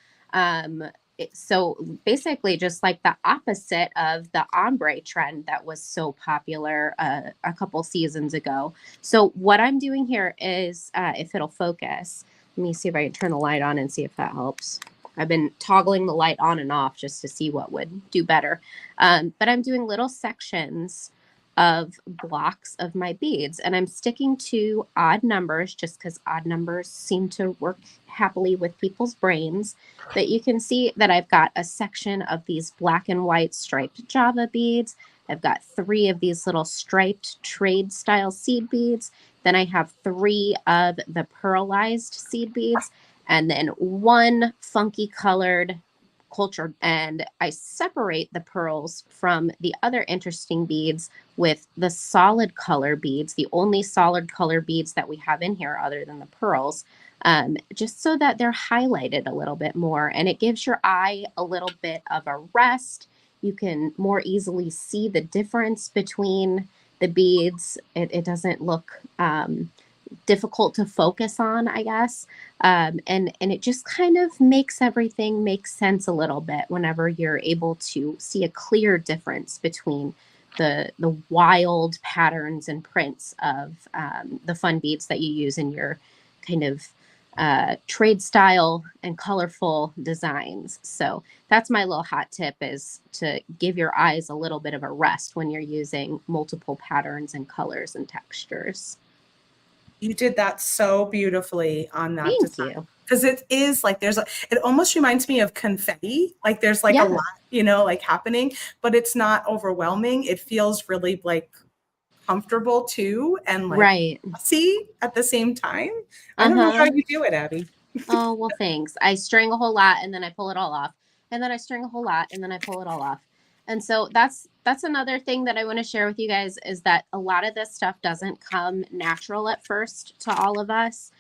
So basically just like the opposite of the ombre trend that was so popular a couple seasons ago. So what I'm doing here is, if it'll focus, let me see if I can turn the light on and see if that helps. I've been toggling the light on and off just to see what would do better. But I'm doing little sections of blocks of my beads, and I'm sticking to odd numbers just because odd numbers seem to work happily with people's brains. But you can see that I've got a section of these black and white striped Java beads. I've got 3 of these little striped trade style seed beads. Then I have 3 of the pearlized seed beads, and then 1 funky colored cultured. And I separate the pearls from the other interesting beads with the solid color beads, the only solid color beads that we have in here other than the pearls, just so that they're highlighted a little bit more. And it gives your eye a little bit of a rest. You can more easily see the difference between the beads. It doesn't look difficult to focus on, I guess. And it just kind of makes everything make sense a little bit whenever you're able to see a clear difference between the wild patterns and prints of the fun beads that you use in your kind of trade style and colorful designs. So that's my little hot tip, is to give your eyes a little bit of a rest when you're using multiple patterns and colors and textures. You did that so beautifully on that Thank design. you. Because it is like it almost reminds me of confetti. Like there's like Yeah. a lot, like happening, but it's not overwhelming. It feels really like comfortable too, and like Right. see at the same time. I don't know how you do it, Abby. Oh, well, thanks. I string a whole lot and then I pull it all off. And then I string a whole lot and then I pull it all off. And so that's another thing that I want to share with you guys, is that a lot of this stuff doesn't come natural at first to all of us.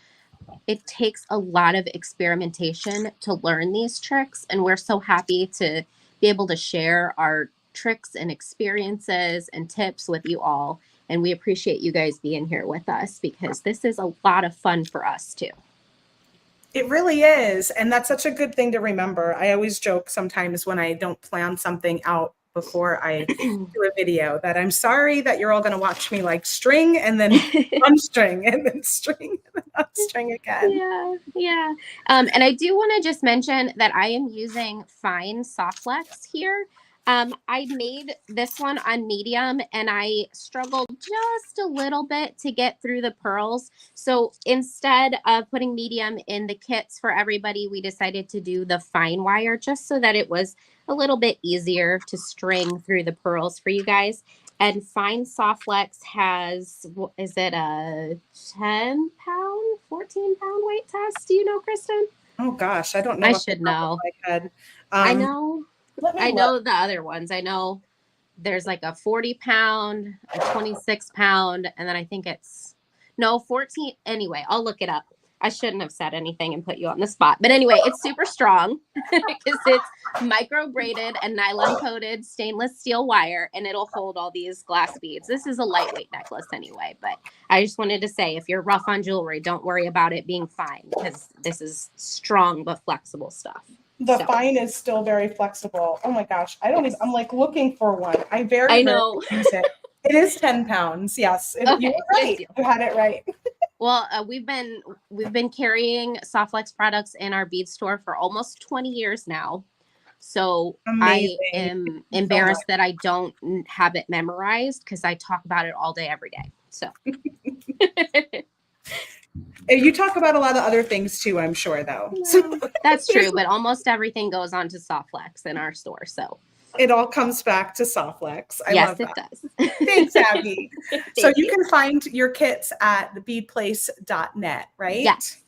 It takes a lot of experimentation to learn these tricks. And we're so happy to be able to share our tricks and experiences and tips with you all. And we appreciate you guys being here with us, because this is a lot of fun for us too. It really is. And that's such a good thing to remember. I always joke sometimes when I don't plan something out before I do a video that I'm sorry that you're all going to watch me like string and then unstring and then string and then unstring again. Yeah. And I do want to just mention that I am using fine Softlex here. I made this one on medium and I struggled just a little bit to get through the pearls. So instead of putting medium in the kits for everybody, we decided to do the fine wire just so that it was a little bit easier to string through the pearls for you guys. And fine Softlex has, is it a 10-pound, 14-pound weight test? Do you know, Kristen? Oh gosh, I don't know. I should know. I know. I know the other ones. I know there's like a 40-pound, a 26-pound, and then I think it's 14. Anyway, I'll look it up. I shouldn't have said anything and put you on the spot. But anyway, it's super strong because it's micro braided and nylon coated stainless steel wire, and it'll hold all these glass beads. This is a lightweight necklace anyway, but I just wanted to say, if you're rough on jewelry, don't worry about it being fine, because this is strong but flexible stuff. The fine is still very flexible. Oh my gosh. I'm like looking for one. I know. Use it. It is 10 pounds. Yes. Okay, you were right. You had it right. Well, we've been carrying Softlex products in our bead store for almost 20 years now. So amazing. I am embarrassed that I don't have it memorized, because I talk about it all day, every day. So you talk about a lot of other things too, I'm sure, though. No, that's true, but almost everything goes on to Softlex in our store. So it all comes back to Softlex. Yes, it does. Thanks, Abby. So you can find your kits at thebeadplace.net, right? Yes.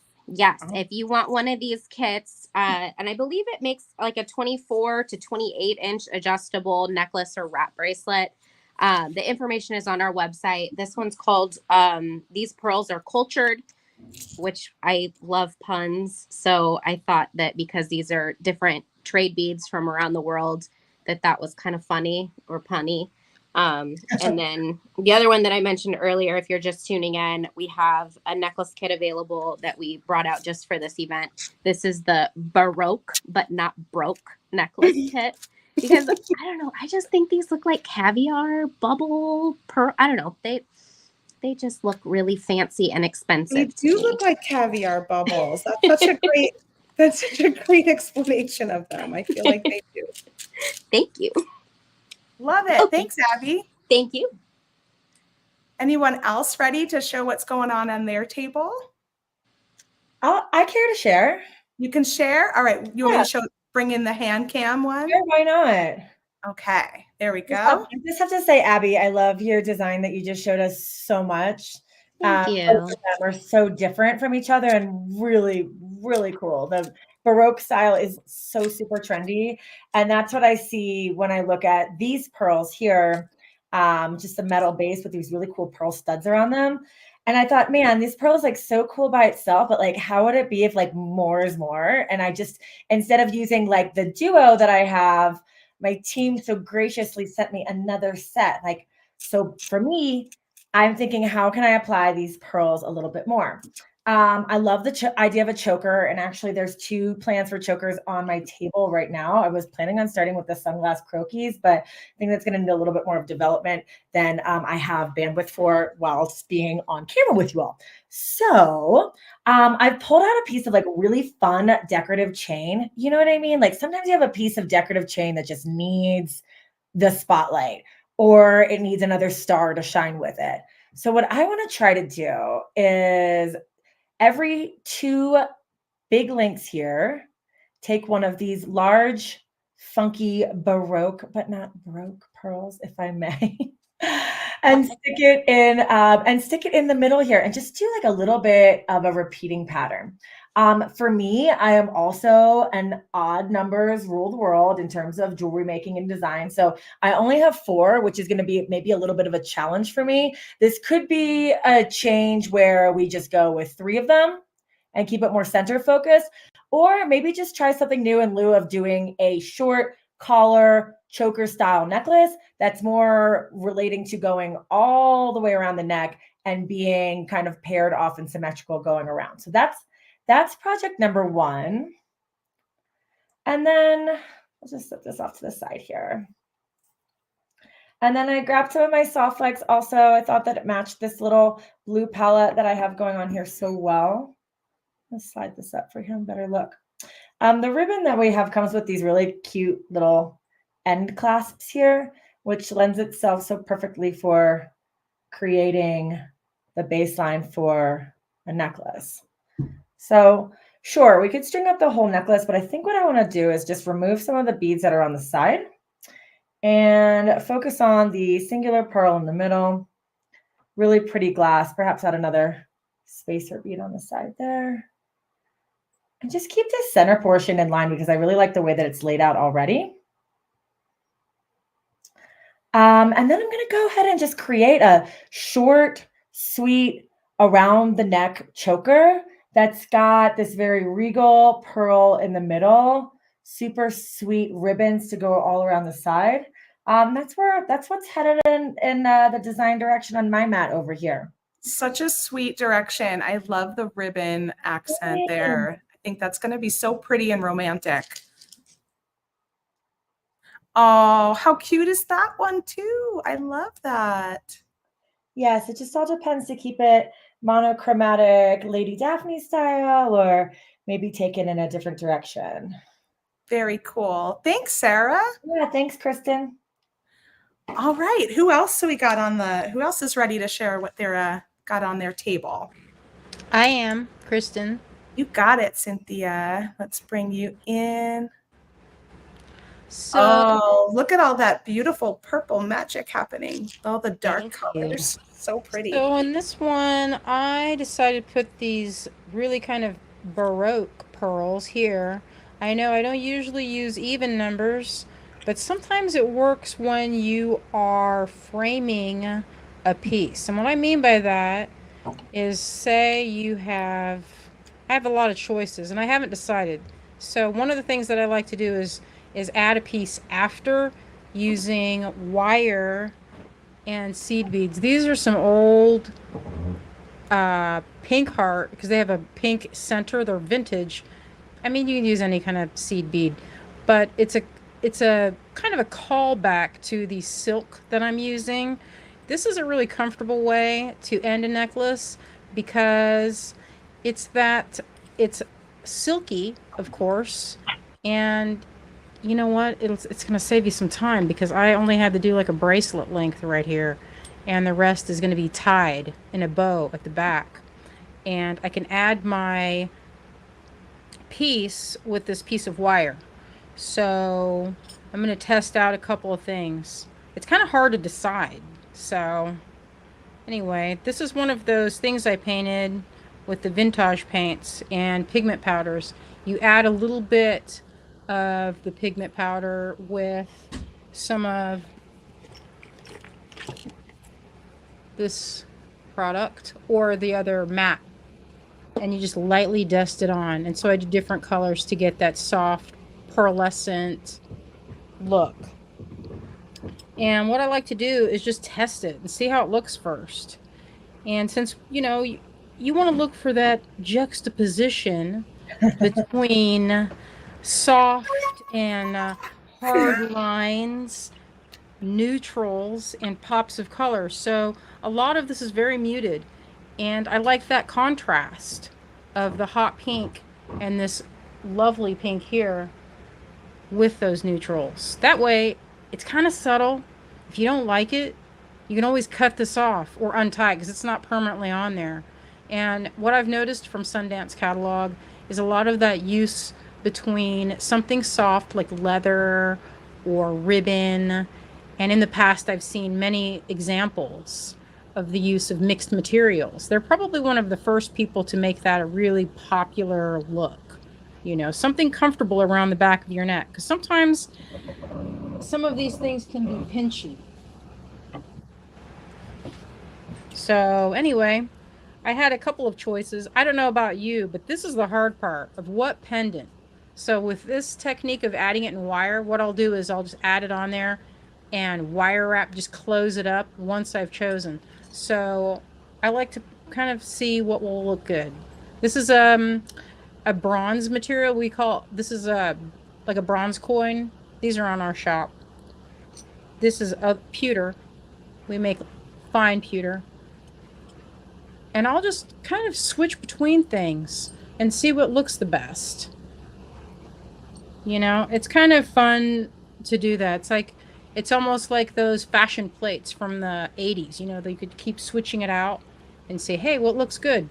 Oh. If you want one of these kits, and I believe it makes like a 24 to 28 inch adjustable necklace or wrap bracelet. The information is on our website. This one's called These Pearls Are Cultured, which I love puns. So I thought that because these are different trade beads from around the world, that was kind of funny or punny. And then the other one that I mentioned earlier, if you're just tuning in, we have a necklace kit available that we brought out just for this event. This is the Baroque but not broke necklace kit, because I don't know, I just think these look like caviar bubble pearl. I don't know, they just look really fancy and They expensive to do me. look like caviar bubbles. That's such a great explanation of them. I feel like they do. Thank you. Love it. Okay. Thanks, Abby. Thank you. Anyone else ready to show what's going on their table? I care to share. You can share. All right. You want me to bring in the hand cam one? Sure, why not? Okay. There we go. I just have to say, Abby, I love your design that you just showed us so much. Thank you. Both of them are so different from each other and really, really cool. The Baroque style is so super trendy. And that's what I see when I look at these pearls here. Just a metal base with these really cool pearl studs around them. And I thought, man, this pearl is like so cool by itself, but like, how would it be if like more is more? And I just, instead of using like the duo that I have, my team so graciously sent me another set. Like, so for me, I'm thinking, how can I apply these pearls a little bit more? I love the idea of a choker. And actually there's 2 plans for chokers on my table right now. I was planning on starting with the sunglass croquis, but I think that's going to need a little bit more of development than I have bandwidth for whilst being on camera with you all. So I've pulled out a piece of like really fun decorative chain. You know what I mean? Like sometimes you have a piece of decorative chain that just needs the spotlight, or it needs another star to shine with it. So what I want to try to do is every 2 big links here, take one of these large, funky Baroque, but not Baroque pearls, if I may, and stick it in the middle here, and just do like a little bit of a repeating pattern. For me, I am also an odd numbers rule the world in terms of jewelry making and design. So I only have 4, which is going to be maybe a little bit of a challenge for me. This could be a change where we just go with 3 of them and keep it more center focused, or maybe just try something new in lieu of doing a short collar choker style necklace that's more relating to going all the way around the neck and being kind of paired off and symmetrical going around. So that's project number 1. And then I'll just set this off to the side here. And then I grabbed some of my soft flex also. I thought that it matched this little blue palette that I have going on here so well. Let's slide this up for him. Better look. The ribbon that we have comes with these really cute little end clasps here, which lends itself so perfectly for creating the baseline for a necklace. So sure, we could string up the whole necklace, but I think what I want to do is just remove some of the beads that are on the side and focus on the singular pearl in the middle. Really pretty glass, perhaps add another spacer bead on the side there. And just keep this center portion in line because I really like the way that it's laid out already. And then I'm going to go ahead and just create a short, sweet, around the neck choker that's got this very regal pearl in the middle, super sweet ribbons to go all around the side. That's what's headed in the design direction on my mat over here. Such a sweet direction. I love the ribbon accent there. I think that's going to be so pretty and romantic. Oh, how cute is that one too? I love that. Yes, it just all depends to keep it monochromatic Lady Daphne style or maybe take it in a different direction. Very cool. Thanks, Sarah. Yeah, thanks, Kristen. All right. Who else who else is ready to share what they're got on their table? I am, Kristen. You got it, Cynthia. Let's bring you in. So, look at all that beautiful purple magic happening. All the dark colors. So pretty. So in this one, I decided to put these really kind of Baroque pearls here. I know I don't usually use even numbers, but sometimes it works when you are framing a piece. And what I mean by that is, say I have a lot of choices and I haven't decided. So one of the things that I like to do is add a piece after using wire and seed beads. These are some old pink heart because they have a pink center. They're vintage. I mean, you can use any kind of seed bead, but it's a kind of a callback to the silk that I'm using. This is a really comfortable way to end a necklace because it's silky, of course, and you know what? It's going to save you some time because I only had to do like a bracelet length right here, and the rest is going to be tied in a bow at the back. And I can add my piece with this piece of wire. So I'm going to test out a couple of things. It's kind of hard to decide. So anyway, this is one of those things I painted with the vintage paints and pigment powders. You add a little bit of the pigment powder with some of this product or the other matte, and you just lightly dust it on. And so I do different colors to get that soft pearlescent look. And what I like to do is just test it and see how it looks first. And since you want to look for that juxtaposition between soft and hard lines, neutrals, and pops of color. So a lot of this is very muted, and I like that contrast of the hot pink and this lovely pink here with those neutrals. That way it's kind of subtle. If you don't like it, you can always cut this off or untie because it's not permanently on there. And what I've noticed from Sundance catalog is a lot of that use between something soft like leather or ribbon. And in the past, I've seen many examples of the use of mixed materials. They're probably one of the first people to make that a really popular look. Something comfortable around the back of your neck. Because sometimes some of these things can be pinchy. So anyway, I had a couple of choices. I don't know about you, but this is the hard part of what pendant. So with this technique of adding it in wire, what I'll do is I'll just add it on there and wire wrap, just close it up once I've chosen. So I like to kind of see what will look good. This is a bronze material. This is like a bronze coin. These are on our shop. This is a pewter. We make fine pewter. And I'll just kind of switch between things and see what looks the best. It's kind of fun to do that. It's almost like those fashion plates from the 80s, that you could keep switching it out and say, hey, what looks good?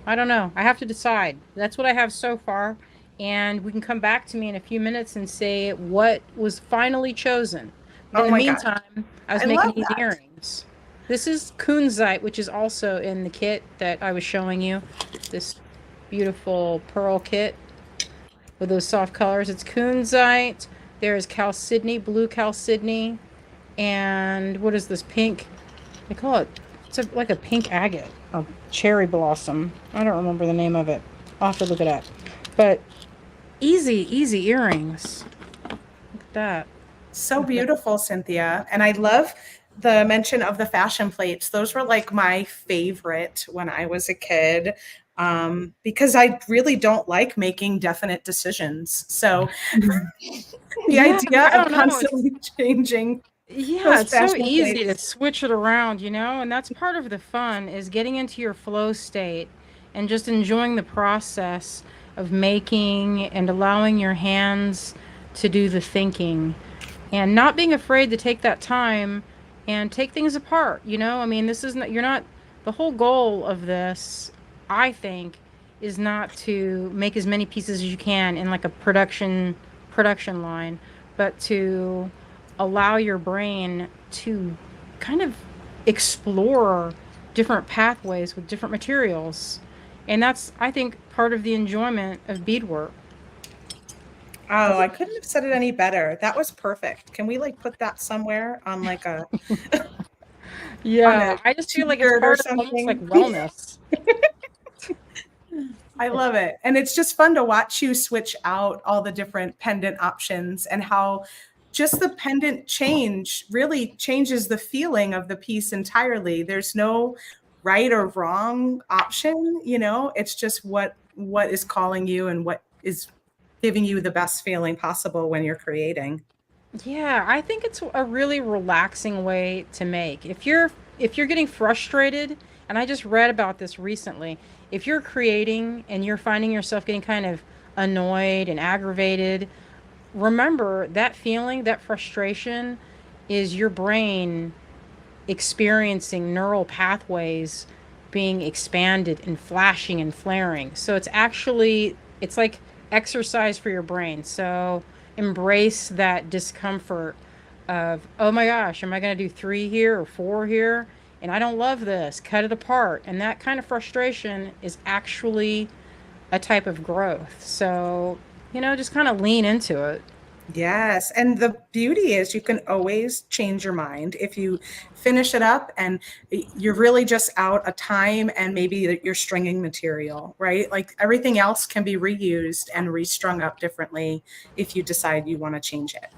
I don't know. I have to decide. That's what I have so far. And we can come back to me in a few minutes and say what was finally chosen. But in the meantime, I was making these earrings. This is kunzite, which is also in the kit that I was showing you. This beautiful pearl kit with those soft colors. It's kunzite. There's chalcedony, blue chalcedony. And what is this pink? They call it, like a pink agate, a cherry blossom. I don't remember the name of it. I'll have to look it up. But easy earrings. Look at that. So beautiful, Cynthia. And I love the mention of the fashion plates. Those were like my favorite when I was a kid, because I really don't like making definite decisions. So the idea of constantly changing. Yeah, it's so easy to switch it around, and that's part of the fun is getting into your flow state and just enjoying the process of making and allowing your hands to do the thinking and not being afraid to take that time and take things apart. This is not, the whole goal of this, I think, is not to make as many pieces as you can in like a production line, but to allow your brain to kind of explore different pathways with different materials. And that's, I think, part of the enjoyment of beadwork. Oh, I couldn't have said it any better. That was perfect. Can we put that somewhere on like a I just feel like it's part of almost like wellness. I love it. And it's just fun to watch you switch out all the different pendant options and how just the pendant change really changes the feeling of the piece entirely. There's no right or wrong option, you know, it's just what is calling you and what is giving you the best feeling possible when you're creating. Yeah, I think it's a really relaxing way to make. If you're getting frustrated, and I just read about this recently, if you're creating and you're finding yourself getting kind of annoyed and aggravated, remember that feeling, that frustration is your brain experiencing neural pathways being expanded and flashing and flaring. So it's like exercise for your brain. So embrace that discomfort of, oh my gosh, am I going to do 3 here or 4 here? And I don't love this. Cut it apart. And that kind of frustration is actually a type of growth. So, just kind of lean into it. Yes. And the beauty is you can always change your mind if you finish it up and you're really just out a time and maybe you're stringing material, right? Like everything else can be reused and restrung up differently if you decide you want to change it.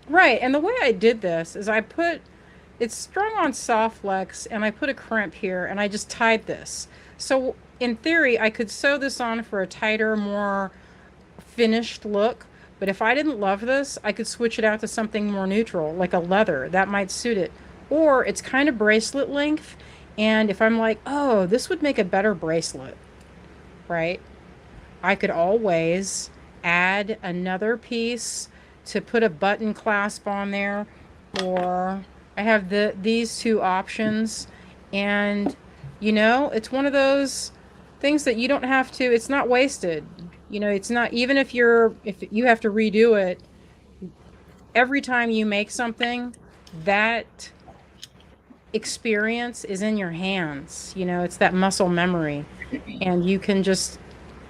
Right. And the way I did this is it's strung on soft flex and I put a crimp here and I just tied this. So in theory, I could sew this on for a tighter, more finished look. But if I didn't love this, I could switch it out to something more neutral, like a leather. That might suit it. Or it's kind of bracelet length. And if I'm like, oh, this would make a better bracelet, right? I could always add another piece to put a button clasp on there. Or I have these two options. And, it's one of those things that you don't have to, it's not wasted. It's not, even if you have to redo it, every time you make something, that experience is in your hands. It's that muscle memory. And you can just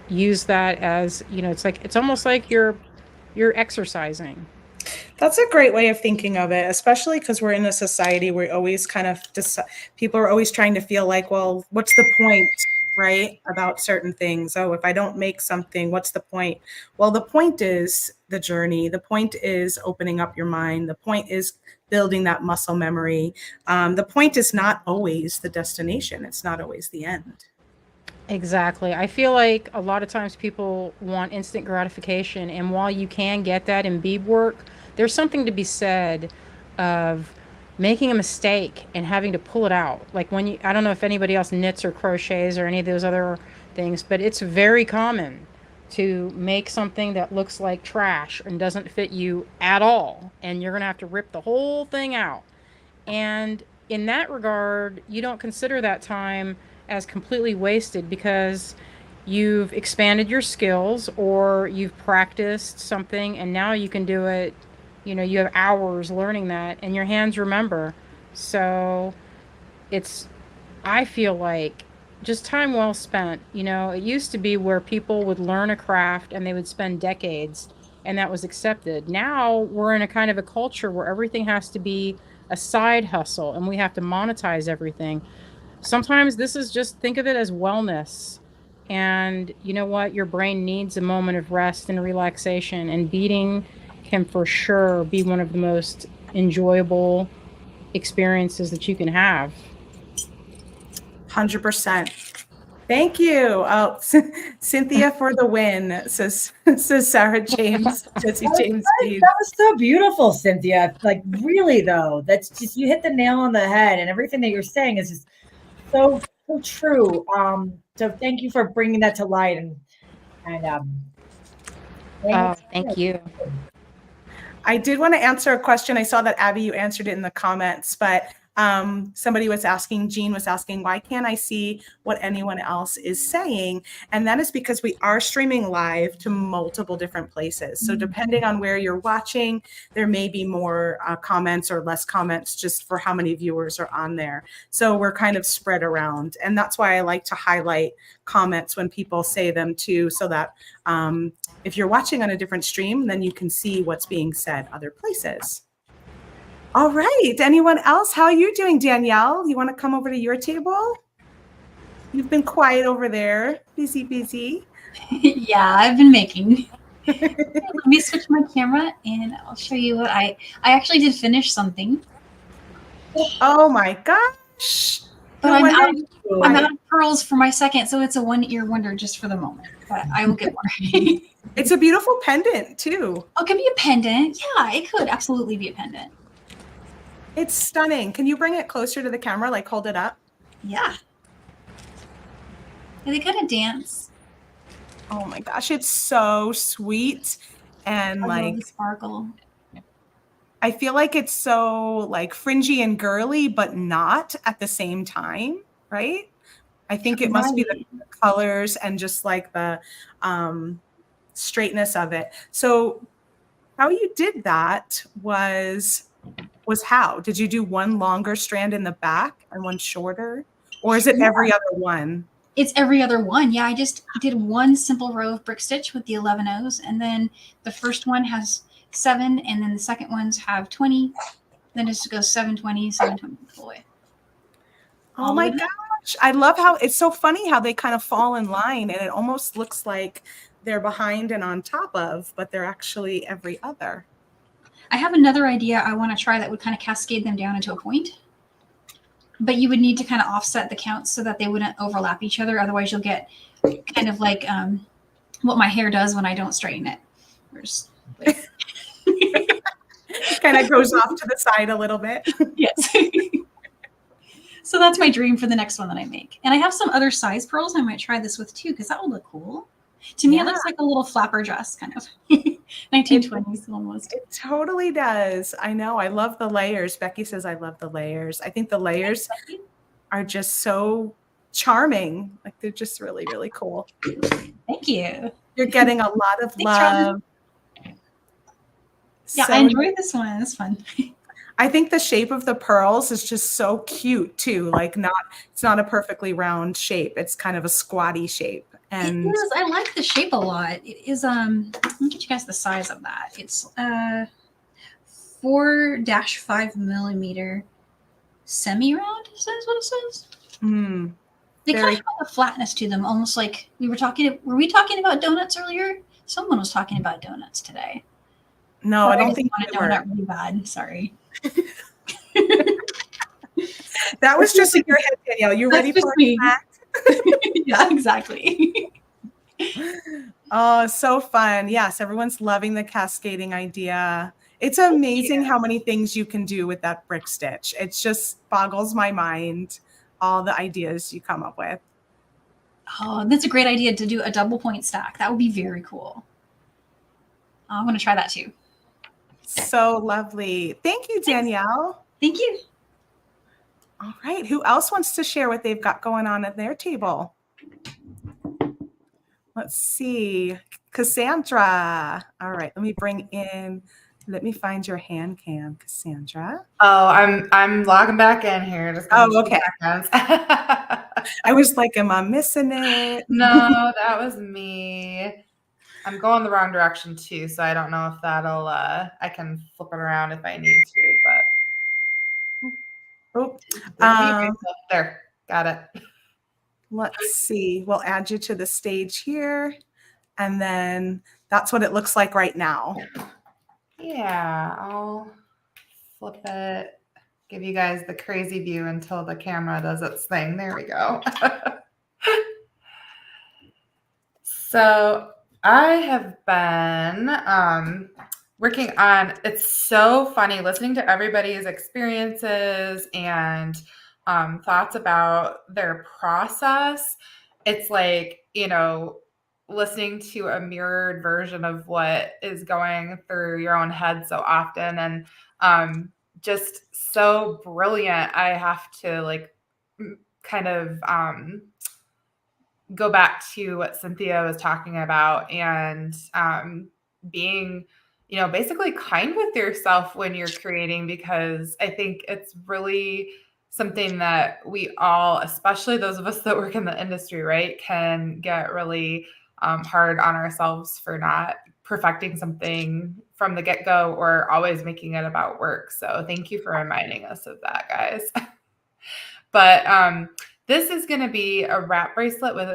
use that as, it's almost like you're exercising. That's a great way of thinking of it, especially because we're in a society where always kind of people are always trying to feel like, well, what's the point, right, about certain things? Oh, if I don't make something, what's the point? Well, the point is the journey. The point is opening up your mind. The point is building that muscle memory. The point is not always the destination. It's not always the end. Exactly. I feel like a lot of times people want instant gratification, and while you can get that in beadwork, there's something to be said of making a mistake and having to pull it out. Like I don't know if anybody else knits or crochets or any of those other things, but it's very common to make something that looks like trash and doesn't fit you at all, and you're going to have to rip the whole thing out. And in that regard, you don't consider that time as completely wasted because you've expanded your skills or you've practiced something and now you can do it. You have hours learning that and your hands remember. So I feel like just time well spent. It used to be where people would learn a craft and they would spend decades and that was accepted. Now we're in a kind of a culture where everything has to be a side hustle and we have to monetize everything. Sometimes this is just, think of it as wellness. And you know what? Your brain needs a moment of rest and relaxation, and beading can for sure be one of the most enjoyable experiences that you can have. 100%. Thank you. Oh, Cynthia for the win, says Sarah James. Jesse James. That was so beautiful, Cynthia. Like, really, though, that's just, you hit the nail on the head, and everything that you're saying is just so true. So thank you for bringing that to light. Thank you. I did want to answer a question. I saw that, Abby, you answered it in the comments, but somebody was asking, Jean was asking, why can't I see what anyone else is saying? And that is because we are streaming live to multiple different places. So depending on where you're watching, there may be more comments or less comments just for how many viewers are on there. So we're kind of spread around. And that's why I like to highlight comments when people say them too, so that if you're watching on a different stream, then you can see what's being said other places. All right. Anyone else? How are you doing, Danielle? You want to come over to your table? You've been quiet over there. Busy. Yeah, I've been making. Okay, let me switch my camera and I'll show you what I actually did finish something, Oh my gosh. but No wonder you I'm cried. out of pearls for my second, so it's a one-ear wonder just for the moment. But I will get more. It's a beautiful pendant too. Oh, it could be a pendant. Yeah, it could absolutely be a pendant. It's stunning. Can you bring it closer to the camera? Like hold it up? Yeah. Yeah, they kind of dance. Oh my gosh, it's so sweet. And I love like the sparkle. I feel like it's so like fringy and girly, but not at the same time, right? I think it must be the Right. colors and just like the straightness of it. So how you did that was how? Did you do one longer strand in the back and one shorter? Or is it Yeah, every other one? it's every other one. Yeah, I just did one simple row of brick stitch with the 11 O's, and then the first one has 7, and then the second ones have 20. Then it just goes 720, 720 the whole way. Oh All the my way down. gosh. I love how it's so funny how they kind of fall in line and it almost looks like they're behind and on top of, but they're actually every other. I have another idea I want to try that would kind of cascade them down into a point. But you would need to kind of offset the counts so that they wouldn't overlap each other. Otherwise, you'll get kind of like what my hair does when I don't straighten it. There's like, Kind of goes off to the side a little bit. yes. So that's my dream for the next one that I make. And I have some other size pearls I might try this with too, because that will look cool. To me, Yeah. it looks like a little flapper dress, kind of 1920s almost. It totally does. I know. I love the layers. Becky says I love the layers. I think the layers are just so charming. Like they're just really, really cool. Thank you. You're getting a lot of Thanks, Robin. love. Yeah, So I enjoyed this one. It's fun. I think the shape of the pearls is just so cute too. Like it's not a perfectly round shape. It's kind of a squatty shape. And it is. I like the shape a lot. It is let me get you guys the size of that. It's 4-5 millimeter semi-round, is that what it says? They kind of have a flatness to them, almost like were we talking about donuts earlier? Someone was talking about donuts today. no, I don't think want a donut really bad. Sorry. That was just in your head, Danielle. You ready for me? that? Yeah, exactly. Oh, so fun. Yes, everyone's loving the cascading idea. It's amazing how many things you can do with that brick stitch. It just boggles my mind, all the ideas you come up with. Oh, that's a great idea to do a double point stack. That would be very cool. I want to try that too. So lovely. Thank you, Danielle. Thank you. All right. Who else wants to share what they've got going on at their table? Let's see. Cassandra. All right. Let me find your hand cam, Cassandra. Oh, I'm logging back in here. Just okay. Seconds. I was like, am I missing it? No, that was me. I'm going the wrong direction too, so I don't know if that'll I can flip it around if I need to, but there, got it. Let's see. We'll add you to the stage here. And then that's what it looks like right now. Yeah, I'll flip it, give you guys the crazy view until the camera does its thing. There we go. So I have been working on, it's so funny listening to everybody's experiences and thoughts about their process. It's like, listening to a mirrored version of what is going through your own head so often, and just so brilliant. I have to kind of go back to what Cynthia was talking about, and being basically kind with yourself when you're creating, because I think it's really something that we all, especially those of us that work in the industry, right, can get really hard on ourselves for not perfecting something from the get-go or always making it about work. So thank you for reminding us of that, guys. But this is going to be a wrap bracelet with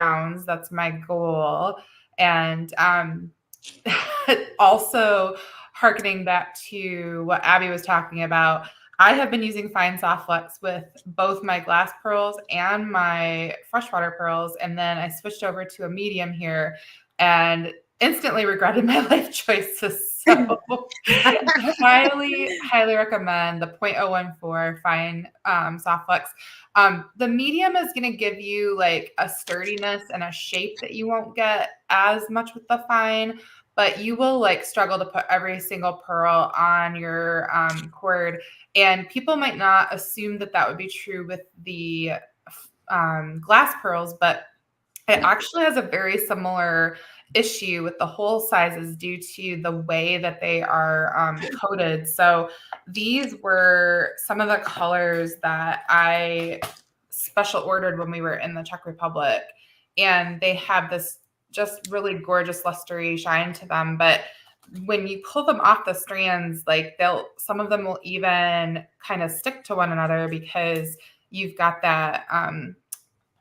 rounds. That's my goal. And also harkening back to what Abby was talking about, I have been using fine soft flux with both my glass pearls and my freshwater pearls. And then I switched over to a medium here and instantly regretted my life choices. So highly recommend the 0.014 fine soft flux. The medium is going to give you like a sturdiness and a shape that you won't get as much with the fine, but you will like struggle to put every single pearl on your cord. And people might not assume that that would be true with the glass pearls, but it actually has a very similar issue with the hole sizes due to the way that they are coated. So these were some of the colors that I special ordered when we were in the Czech Republic. And they have this just really gorgeous lustery shine to them. But when you pull them off the strands, like some of them will even kind of stick to one another because you've got that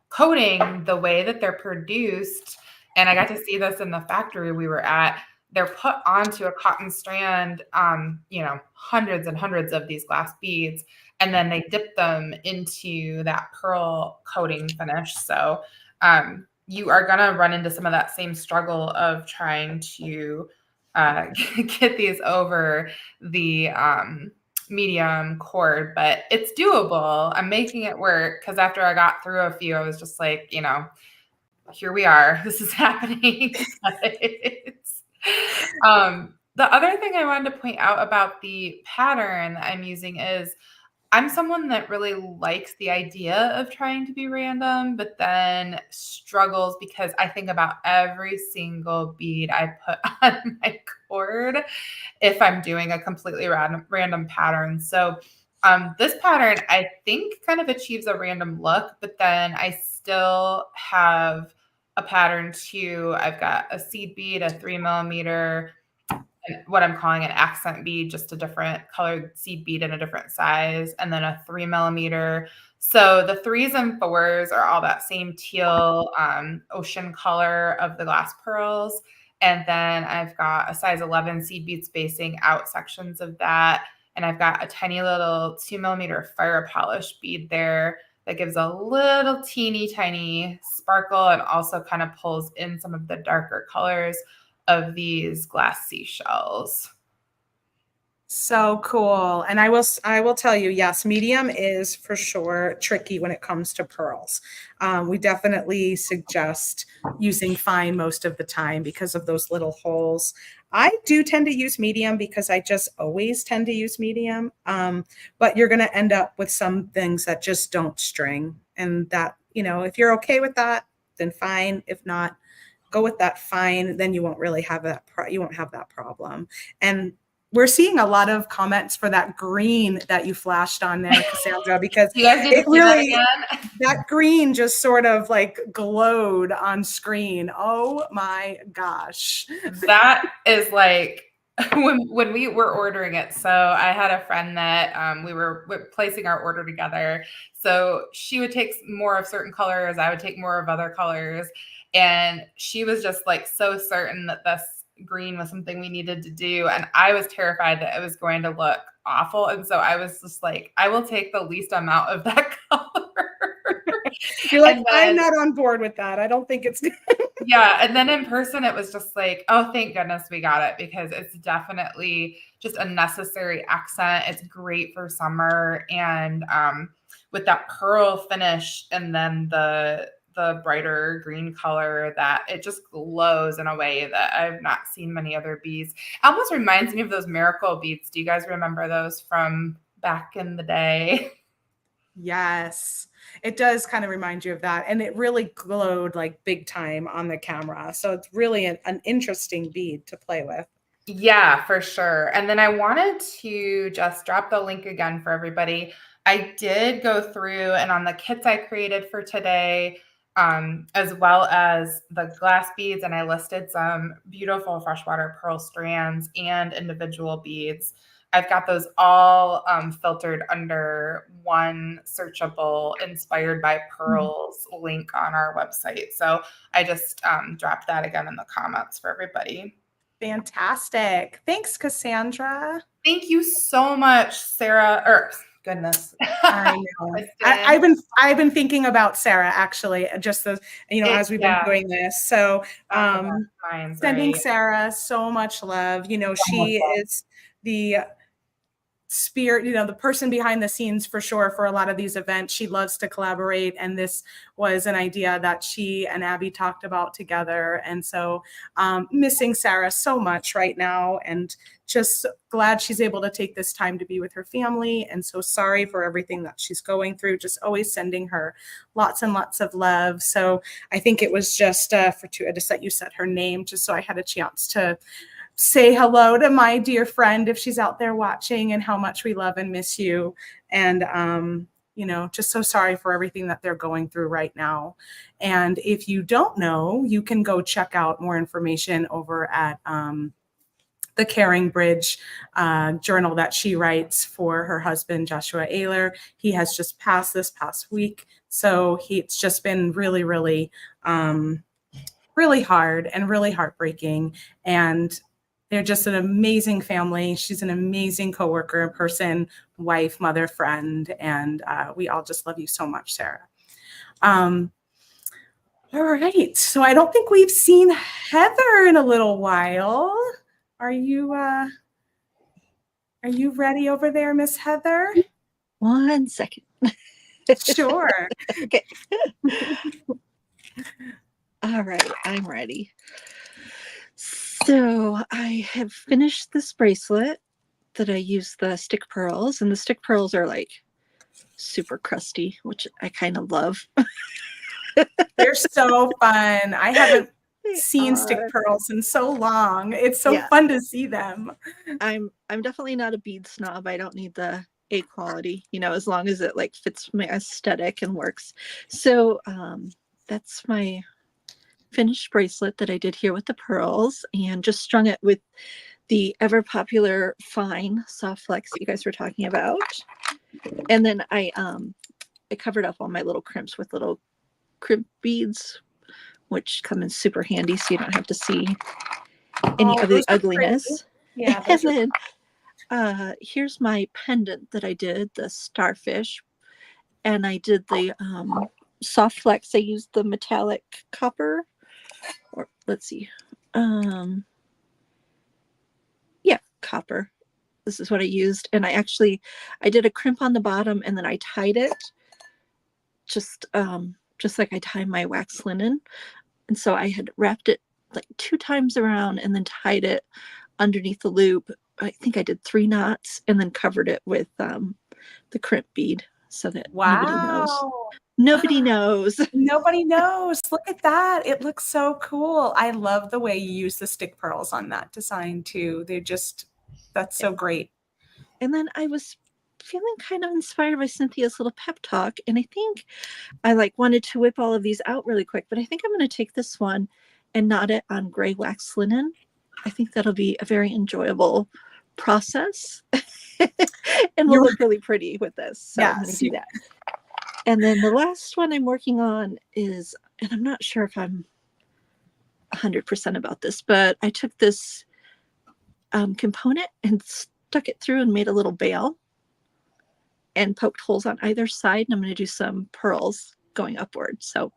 coating the way that they're produced. And I got to see this in the factory we were at. They're put onto a cotton strand, hundreds and hundreds of these glass beads, and then they dip them into that pearl coating finish. So you are going to run into some of that same struggle of trying to get these over the medium cord, but it's doable. I'm making it work because after I got through a few, I was just like, here we are. This is happening. The other thing I wanted to point out about the pattern that I'm using is I'm someone that really likes the idea of trying to be random, but then struggles because I think about every single bead I put on my cord if I'm doing a completely random pattern. So this pattern, I think, kind of achieves a random look, but then I still have a pattern too. I've got a seed bead, a 3mm, what I'm calling an accent bead, just a different colored seed bead in a different size, and then a 3mm. So the 3s and 4s are all that same teal ocean color of the glass pearls. And then I've got a size 11 seed bead spacing out sections of that. And I've got a tiny little 2mm fire polish bead there that gives a little teeny tiny sparkle and also kind of pulls in some of the darker colors of these glass seashells. So cool. And I will tell you, yes, medium is for sure tricky when it comes to pearls. We definitely suggest using fine most of the time because of those little holes. I do tend to use medium because I just always tend to use medium. But you're going to end up with some things that just don't string. And that, if you're okay with that, then fine. If not, go with that fine, then you won't really have that problem. And we're seeing a lot of comments for that green that you flashed on there, Cassandra, because you guys it really that green just sort of like glowed on screen. Oh my gosh. That is like when we were ordering it. So I had a friend that we were placing our order together. So she would take more of certain colors. I would take more of other colors. And she was just like so certain that this green was something we needed to do. And I was terrified that it was going to look awful. And so I was just like, I will take the least amount of that color. You're like, I'm not on board with that. I don't think it's good. Yeah. And then in person, it was just like, oh, thank goodness we got it because it's definitely just a necessary accent. It's great for summer. And with that pearl finish and then the brighter green color, that it just glows in a way that I've not seen many other beads. It almost reminds me of those miracle beads. Do you guys remember those from back in the day? Yes, it does kind of remind you of that. And it really glowed like big time on the camera. So it's really an interesting bead to play with. Yeah, for sure. And then I wanted to just drop the link again for everybody. I did go through and on the kits I created for today, as well as the glass beads, and I listed some beautiful freshwater pearl strands and individual beads. I've got those all filtered under one searchable Inspired by Pearls link on our website. So I just dropped that again in the comments for everybody. Fantastic. Thanks, Cassandra. Thank you so much, Sarah. Goodness. I know. I've been thinking about Sarah, actually, just as as we've been doing this. So sending Sarah so much love. She is the spirit, the person behind the scenes for sure for a lot of these events. She loves to collaborate, and this was an idea that she and Abby talked about together. And so missing Sarah so much right now, and just glad she's able to take this time to be with her family, and so sorry for everything that she's going through. Just always sending her lots and lots of love. So I think it was just fortuitous that you said her name, just so I had a chance to say hello to my dear friend if she's out there watching, and how much we love and miss you. And, just so sorry for everything that they're going through right now. And if you don't know, you can go check out more information over at the Caring Bridge journal that she writes for her husband, Joshua Ayler. He has just passed this past week. So it's just been really, really, really hard and really heartbreaking. And they're just an amazing family. She's an amazing coworker, person, wife, mother, friend, and we all just love you so much, Sarah. All right, so I don't think we've seen Heather in a little while. Are you ready over there, Miss Heather? 1 second. Sure. Okay. All right, I'm ready. So I have finished this bracelet that I use the stick pearls, and the stick pearls are like super crusty, which I kind of love. They're so fun. I haven't seen stick pearls in so long. It's so fun to see them. I'm definitely not a bead snob. I don't need the A quality, as long as it like fits my aesthetic and works. So that's my finished bracelet that I did here with the pearls, and just strung it with the ever popular fine soft flex that you guys were talking about. And then I covered up all my little crimps with little crimp beads, which come in super handy, so you don't have to see any of the ugliness. Yeah. And then here's my pendant that I did, the starfish, and I did the soft flex. I used the metallic copper, or let's see, copper. This is what I used, and I did a crimp on the bottom, and then I tied it just like I tie my wax linen. And so I had wrapped it like 2 times around and then tied it underneath the loop. I think I did 3 knots, and then covered it with the crimp bead so that nobody knows. Nobody knows. Nobody knows. Look at that. It looks so cool. I love the way you use the stick pearls on that design too. That's so great. And then I was feeling kind of inspired by Cynthia's little pep talk, and I think I wanted to whip all of these out really quick, but I think I'm going to take this one and knot it on gray wax linen. I think that'll be a very enjoyable process and will look really pretty with this. So I'm going to do that. And then the last one I'm working on is, and I'm not sure if I'm 100% about this, but I took this component and stuck it through and made a little bail and poked holes on either side. And I'm going to do some pearls going upward. So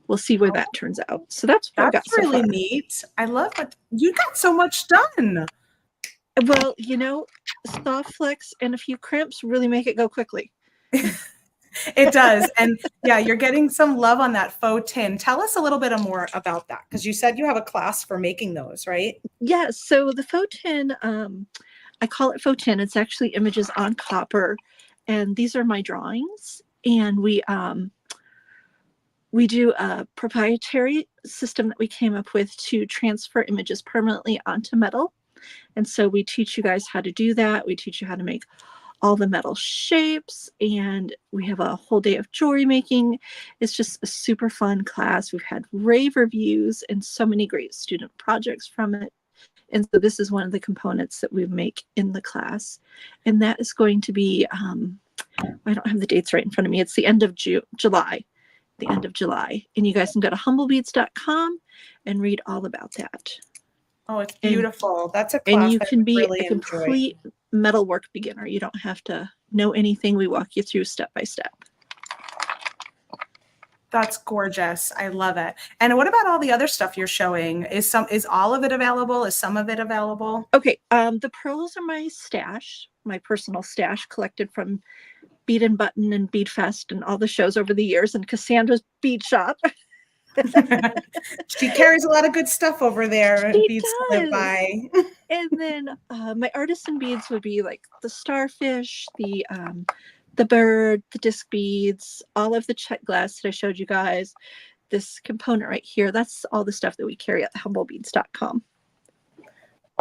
we'll see where that turns out. So that's what I got so really far. Neat. I love it. You got so much done. Well, soft flex and a few crimps really make it go quickly. It does. And yeah, you're getting some love on that faux tin. Tell us a little bit more about that, because you said you have a class for making those, right? Yeah. So the faux tin, I call it faux tin. It's actually images on copper. And these are my drawings. And we do a proprietary system that we came up with to transfer images permanently onto metal. And so we teach you guys how to do that. We teach you how to make all the metal shapes, and we have a whole day of jewelry making. It's just a super fun class. We've had rave reviews and so many great student projects from it. And so this is one of the components that we make in the class. And that is going to be, I don't have the dates right in front of me. It's the end of July, the end of July. And you guys can go to humblebeads.com and read all about that. Oh, it's beautiful. That's a class And you I can would be really a complete metalwork beginner. You don't have to know anything. We walk you through step by step. That's gorgeous. I love it. And what about all the other stuff you're showing? Is all of it available? Is some of it available? Okay, the pearls are my stash, my personal stash collected from Bead and Button and Bead Fest and all the shows over the years, and Cassandra's bead shop. She carries a lot of good stuff over there. She Beads to does. live by. And then my artisan beads would be like the starfish, the bird, the disc beads, all of the check glass that I showed you guys. This component right here, that's all the stuff that we carry at humblebeads.com.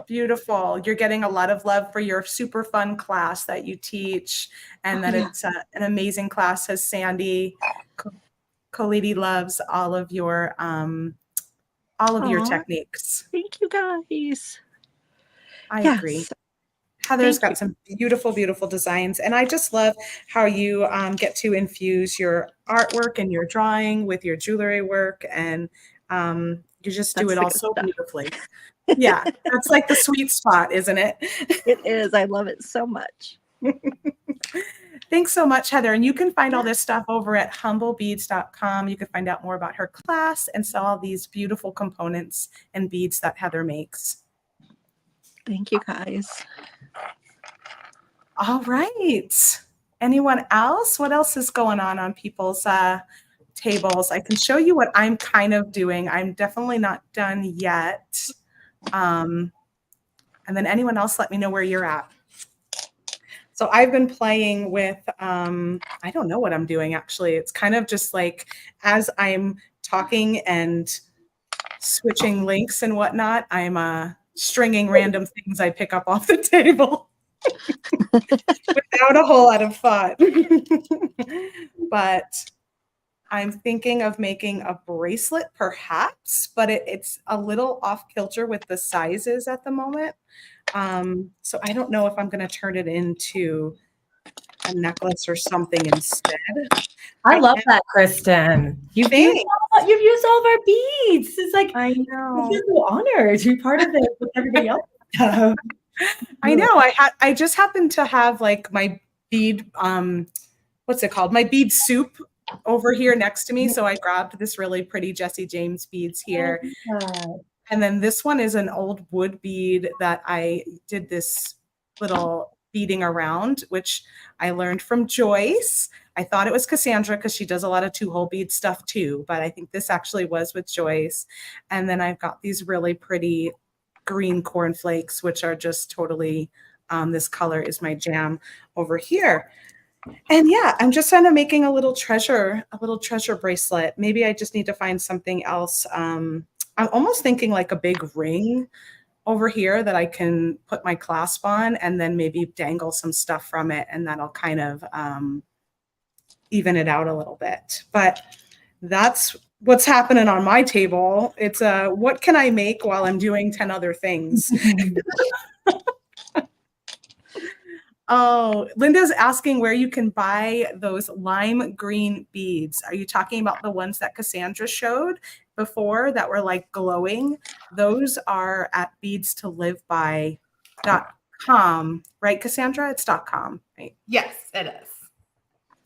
Beautiful. You're getting a lot of love for your super fun class that you teach, and that it's an amazing class. As Sandy Co-Lady loves all of your techniques. Thank you guys. I agree. Heather's got some beautiful, beautiful designs. And I just love how you get to infuse your artwork and your drawing with your jewelry work. And you just do it all so beautifully. Yeah, that's like the sweet spot, isn't it? It is. I love it so much. Thanks so much, Heather. And you can find all this stuff over at humblebeads.com. You can find out more about her class and sell all these beautiful components and beads that Heather makes. Thank you, guys. All right. Anyone else? What else is going on people's tables? I can show you what I'm kind of doing. I'm definitely not done yet. And then anyone else, let me know where you're at. So I've been playing with, I don't know what I'm doing actually. It's kind of just like as I'm talking and switching links and whatnot, I'm stringing random things I pick up off the table without a whole lot of thought. But I'm thinking of making a bracelet perhaps, but it's a little off kilter with the sizes at the moment. So I don't know if I'm going to turn it into a necklace or something instead. I love that, Kristen. You've used all of our beads. It's like, I know. I feel so honored to be part of it with everybody else. I know. I just happened to have like my bead, what's it called? My bead soup over here next to me. So I grabbed this really pretty Jesse James beads here. And then this one is an old wood bead that I did this little beading around, which I learned from Joyce. I thought it was Cassandra because she does a lot of 2-hole bead stuff too, but I think this actually was with Joyce. And then I've got these really pretty green cornflakes, which are just totally, this color is my jam over here. And yeah, I'm just kind of making a little treasure bracelet. Maybe I just need to find something else. I'm almost thinking like a big ring over here that I can put my clasp on and then maybe dangle some stuff from it, and that'll kind of even it out a little bit. But that's what's happening on my table. It's what can I make while I'm doing 10 other things? Oh, Linda's asking where you can buy those lime green beads. Are you talking about the ones that Cassandra showed before that were like glowing? Those are at beadstoliveby.com, right, Cassandra? It's .com, right? Yes, it is.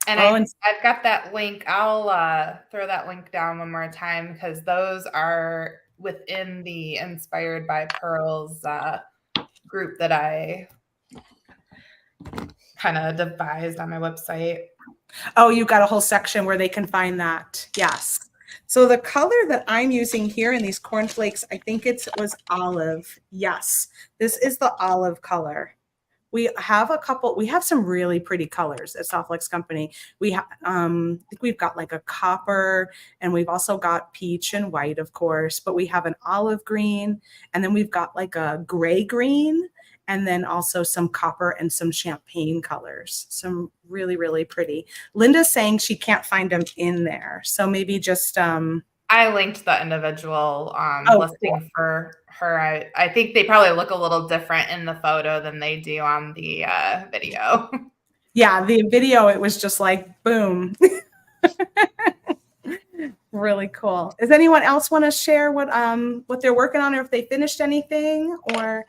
And I've got that link. I'll throw that link down one more time because those are within the Inspired by Pearls group that I kind of devised on my website. Oh, you've got a whole section where they can find that. Yes. So the color that I'm using here in these cornflakes, I think was olive. Yes, this is the olive color. We have some really pretty colors at Softflex Company. We have, I think we've got like a copper, and we've also got peach and white, of course, but we have an olive green, and then we've got like a gray green, and then also some copper and some champagne colors. Some really, really pretty. Linda's saying she can't find them in there. So maybe just I linked the individual Oh, listing cool. for her. I think they probably look a little different in the photo than they do on the video. Yeah, the video, it was just like, boom. Really cool. Does anyone else want to share what they're working on, or if they finished anything, or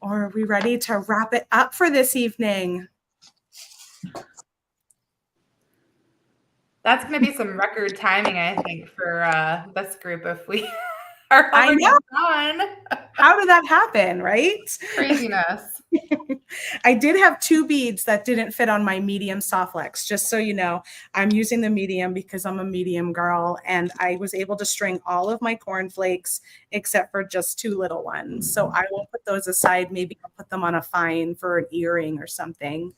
are we ready to wrap it up for this evening? That's going to be some record timing, I think, for this group if we are I already know. done. How did that happen, right? Craziness. I did have 2 beads that didn't fit on my medium Softlex. Just so you know, I'm using the medium because I'm a medium girl, and I was able to string all of my cornflakes except for just 2 little ones. So I will put those aside. Maybe I'll put them on a fine for an earring or something.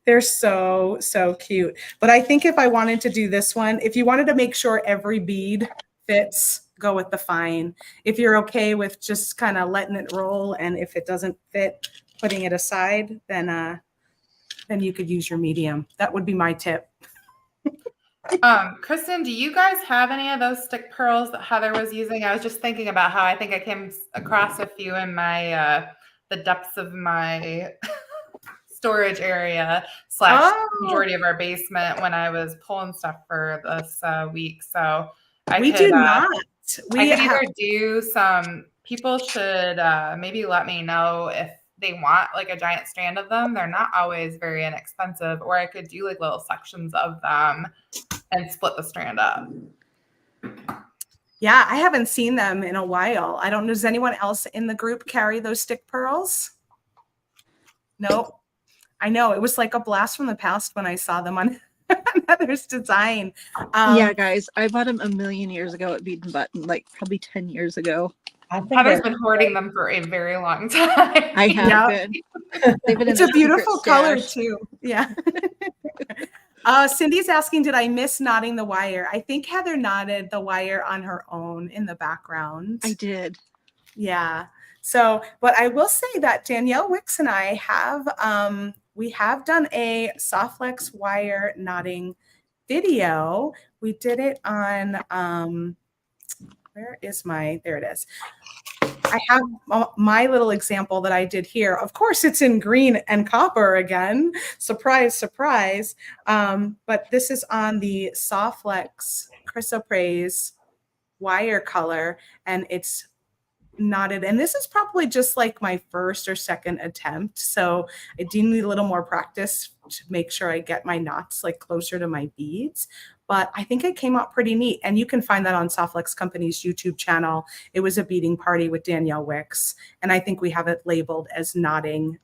They're so, so cute. But I think if I wanted to do this one, if you wanted to make sure every bead fits, go with the fine. If you're okay with just kind of letting it roll, and if it doesn't fit, putting it aside, then you could use your medium. That would be my tip. Kristen, do you guys have any of those stick pearls that Heather was using? I was just thinking about how I think I came across a few in my the depths of my storage area / majority of our basement when I was pulling stuff for this week. So we do not. I could either do some. People should maybe let me know if they want like a giant strand of them. They're not always very inexpensive. Or I could do like little sections of them and split the strand up. Yeah, I haven't seen them in a while. I don't know. Does anyone else in the group carry those stick pearls? Nope. I know. It was like a blast from the past when I saw them on Heather's design. Yeah, guys, I bought them a million years ago at Bead and Button, like probably 10 years ago. Heather's been hoarding them for a very long time. I have been. They've been it's a beautiful color too. Yeah. Cindy's asking, did I miss knotting the wire? I think Heather knotted the wire on her own in the background. I did. Yeah. So, but I will say that Danielle Wicks and I have, we have done a Softlex wire knotting video. We did it on, where is my, there it is. I have my little example that I did here. Of course, it's in green and copper again. Surprise, surprise. But this is on the Softlex Chrysoprase wire color, and it's knotted. And this is probably just like my first or second attempt. So I do need a little more practice to make sure I get my knots like closer to my beads. But I think it came out pretty neat. And you can find that on Softlex Company's YouTube channel. It was a beading party with Danielle Wicks. And I think we have it labeled as knotting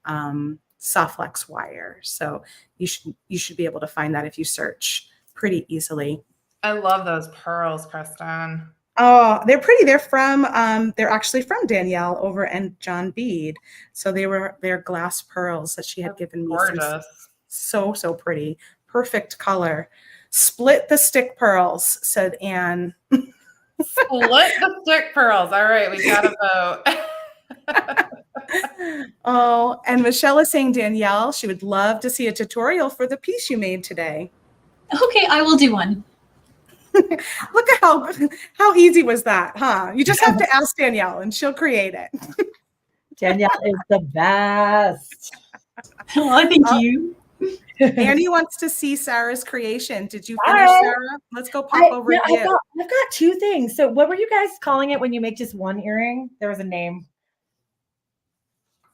Softlex wire. So you should be able to find that if you search pretty easily. I love those pearls, Kristen. Oh, they're pretty. They're actually from Danielle over and John Bead. So they're glass pearls that she had given me. Gorgeous. So pretty. Perfect color. Split the stick pearls, said Anne. Split the stick pearls. All right, we got a vote. Oh, and Michelle is saying, Danielle, she would love to see a tutorial for the piece you made today. Okay, I will do one. Look at how easy was that, huh? You just have to ask Danielle and she'll create it. Danielle is the best. Oh, thank you. Annie wants to see Sarah's creation. Did you finish, Sarah? Let's go pop over to you. I've got 2 things. So what were you guys calling it when you make just one earring? There was a name.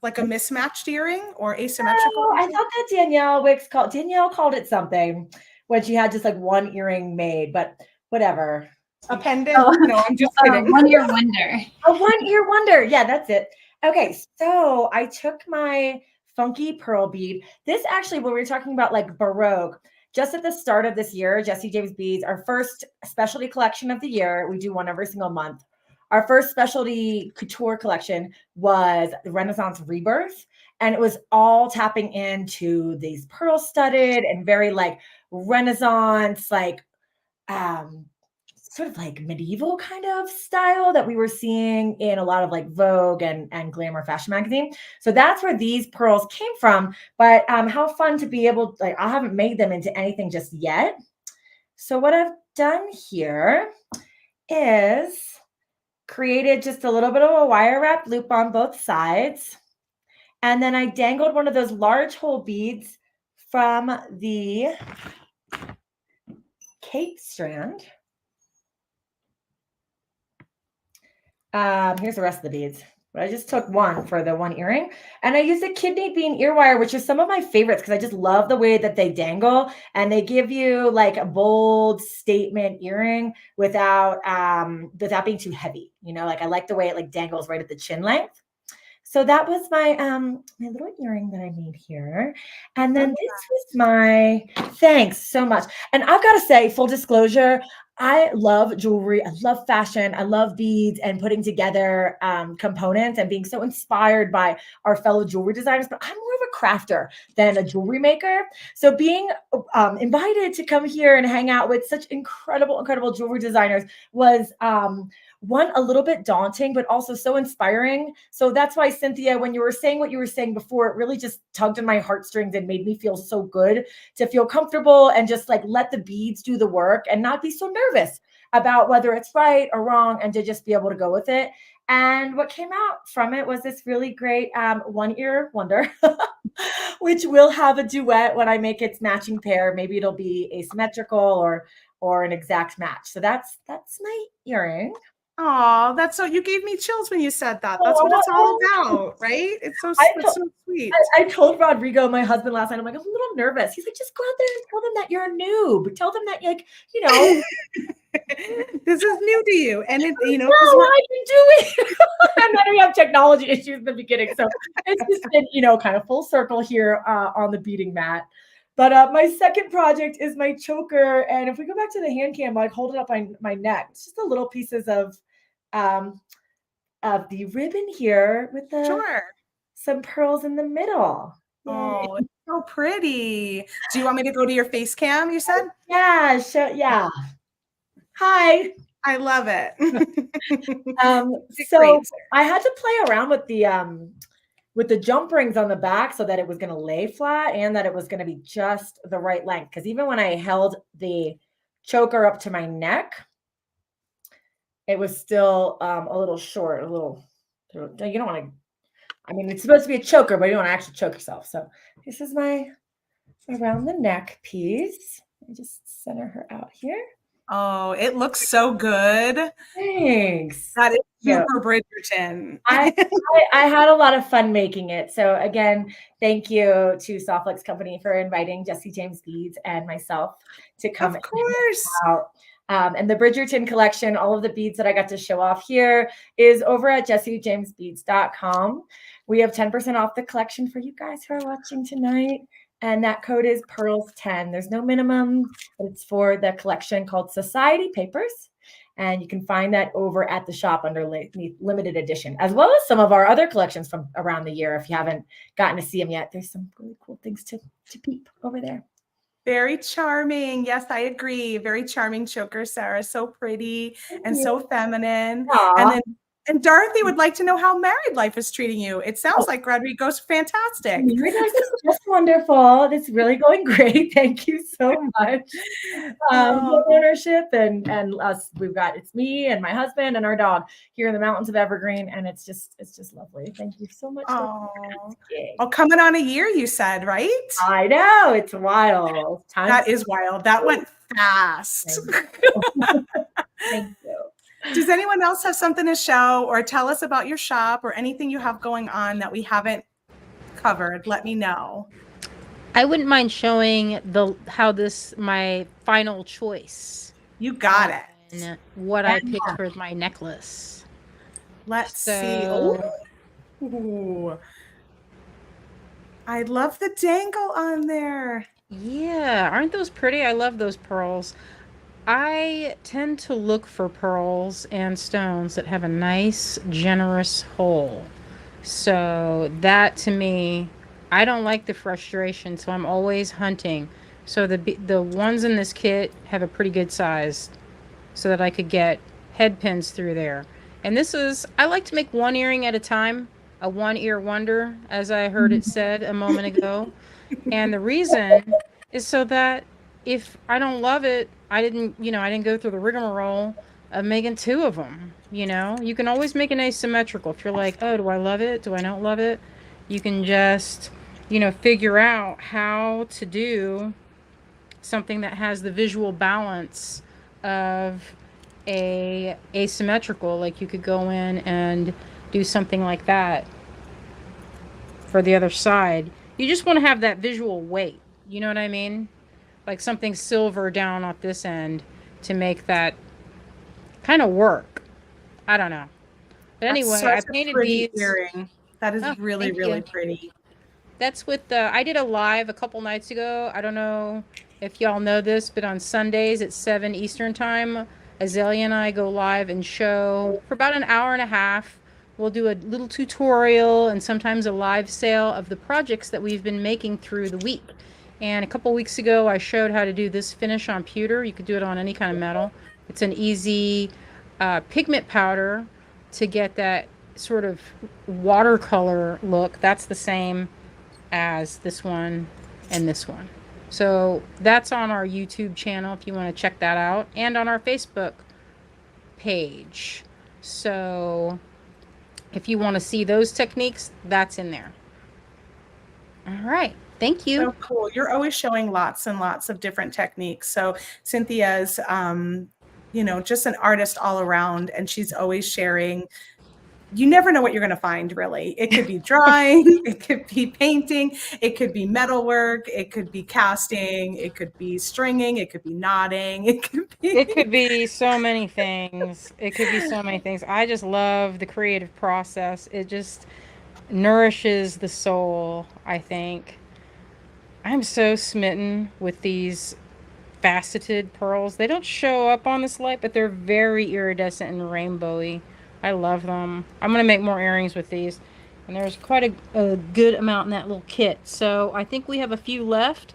Like a mismatched earring or asymmetrical? Oh, I thought that Danielle called it something when she had just like one earring made, but whatever. A pendant? Oh, no, I'm just kidding. One-ear wonder. A one-ear wonder. Yeah, that's it. Okay, so I took my funky pearl bead. This actually, when we were talking about like Baroque, just at the start of this year, Jessie James Beads, our first specialty collection of the year, we do one every single month. Our first specialty couture collection was the Renaissance Rebirth, and it was all tapping into these pearl studded and very like Renaissance, like sort of like medieval kind of style that we were seeing in a lot of like Vogue and Glamour fashion magazine. So that's where these pearls came from. But how fun to be able, like, I haven't made them into anything just yet. So what I've done here is created just a little bit of a wire wrap loop on both sides. And then I dangled one of those large hole beads from the cape strand. Here's the rest of the beads. But I just took one for the one earring, and I used a kidney bean ear wire, which is some of my favorites because I just love the way that they dangle and they give you like a bold statement earring without being too heavy. You know, like I like the way it like dangles right at the chin length. So that was my my little earring that I made here. And then this was my, thanks so much. And I've got to say, full disclosure, I love jewelry. I love fashion. I love beads and putting together components and being so inspired by our fellow jewelry designers. But I'm more of a crafter than a jewelry maker. So being invited to come here and hang out with such incredible jewelry designers was one, a little bit daunting, but also so inspiring. So that's why, Cynthia, when you were saying what you were saying before, it really just tugged in my heartstrings and made me feel so good to feel comfortable and just like let the beads do the work and not be so nervous about whether it's right or wrong and to just be able to go with it. And what came out from it was this really great one ear wonder, which will have a duet when I make its matching pair. Maybe it'll be asymmetrical or an exact match. So that's my earring. Oh, that's so, you gave me chills when you said that. That's what it's all about, right? It's so sweet. I told Rodrigo, my husband, last night, I'm like, I'm a little nervous. He's like, just go out there and tell them that you're a noob. Tell them that, like, you know. This is new to you. And it, you know, I can do it. And then we have technology issues in the beginning. So it's just been, you know, kind of full circle here on the beading mat. But my second project is my choker. And if we go back to the hand cam, like hold it up my neck. It's just the little pieces of the ribbon here with some pearls in the middle. Oh, it's so pretty. Do you want me to go to your face cam, you said? Yeah, sure. Yeah. Hi. I love it. So I had to play around with the jump rings on the back so that it was going to lay flat and that it was going to be just the right length. Because even when I held the choker up to my neck, it was still a little short, you don't want to, I mean, it's supposed to be a choker, but you don't want to actually choke yourself. So this is my around the neck piece. I just center her out here. Oh, it looks so good. Thanks. That is super Bridgerton. I had a lot of fun making it. So again, thank you to Softlex Company for inviting Jesse James Beads and myself to come. Of course. And the Bridgerton collection, all of the beads that I got to show off here is over at jessiejamesbeads.com. We have 10% off the collection for you guys who are watching tonight. And that code is PEARLS10. There's no minimum, but it's for the collection called Society Papers. And you can find that over at the shop under limited edition, as well as some of our other collections from around the year. If you haven't gotten to see them yet, there's some really cool things to peep over there. Very charming. Yes, I agree. Very charming choker, Sarah. So pretty and so feminine. Aww. And Dorothy would like to know how married life is treating you. It sounds like Rodrigo's fantastic. Married life is just wonderful. It's really going great. Thank you so much. Ownership and us. It's me and my husband and our dog here in the mountains of Evergreen, and it's just lovely. Thank you so much. Oh, coming on a year, you said, right? I know, it's wild. That is wild. That went fast. Thank you. Does anyone else have something to show or tell us about your shop or anything you have going on that we haven't covered? Let me know. I wouldn't mind showing my final choice. You got it. And what I picked for my necklace. Let's see. Ooh. I love the dangle on there. Yeah, aren't those pretty? I love those pearls. I tend to look for pearls and stones that have a nice, generous hole. So that to me, I don't like the frustration, so I'm always hunting. So the ones in this kit have a pretty good size so that I could get head pins through there. And I like to make one earring at a time, a one ear wonder, as I heard it said a moment ago. And the reason is so that if I don't love it, I didn't go through the rigmarole of making 2 of them. You can always make an asymmetrical. If you're like, oh, do I love it? Do I not love it? You can just, figure out how to do something that has the visual balance of a asymmetrical. Like you could go in and do something like that for the other side. You just want to have that visual weight. You know what I mean? Like something silver down at this end to make that kind of work. I don't know. But That's anyway, such I a painted pretty these. earring. That is Oh, really, thank really you. pretty. That's with I did a live a couple nights ago. I don't know if y'all know this, but on Sundays at 7 Eastern time, Azalea and I go live and show for about an hour and a half. We'll do a little tutorial and sometimes a live sale of the projects that we've been making through the week. And a couple weeks ago, I showed how to do this finish on pewter. You could do it on any kind of metal. It's an easy pigment powder to get that sort of watercolor look. That's the same as this one and this one. So that's on our YouTube channel if you want to check that out, and on our Facebook page. So if you want to see those techniques, that's in there. All right. Thank you. So cool. You're always showing lots and lots of different techniques. So Cynthia's, just an artist all around, and she's always sharing. You never know what you're going to find, really. It could be drawing, it could be painting, it could be metalwork, it could be casting, it could be stringing, it could be knotting, It could be so many things. It could be so many things. I just love the creative process. It just nourishes the soul, I think. I'm so smitten with these faceted pearls. They don't show up on this light, but they're very iridescent and rainbowy. I love them. I'm going to make more earrings with these. And there's quite a good amount in that little kit. So I think we have a few left.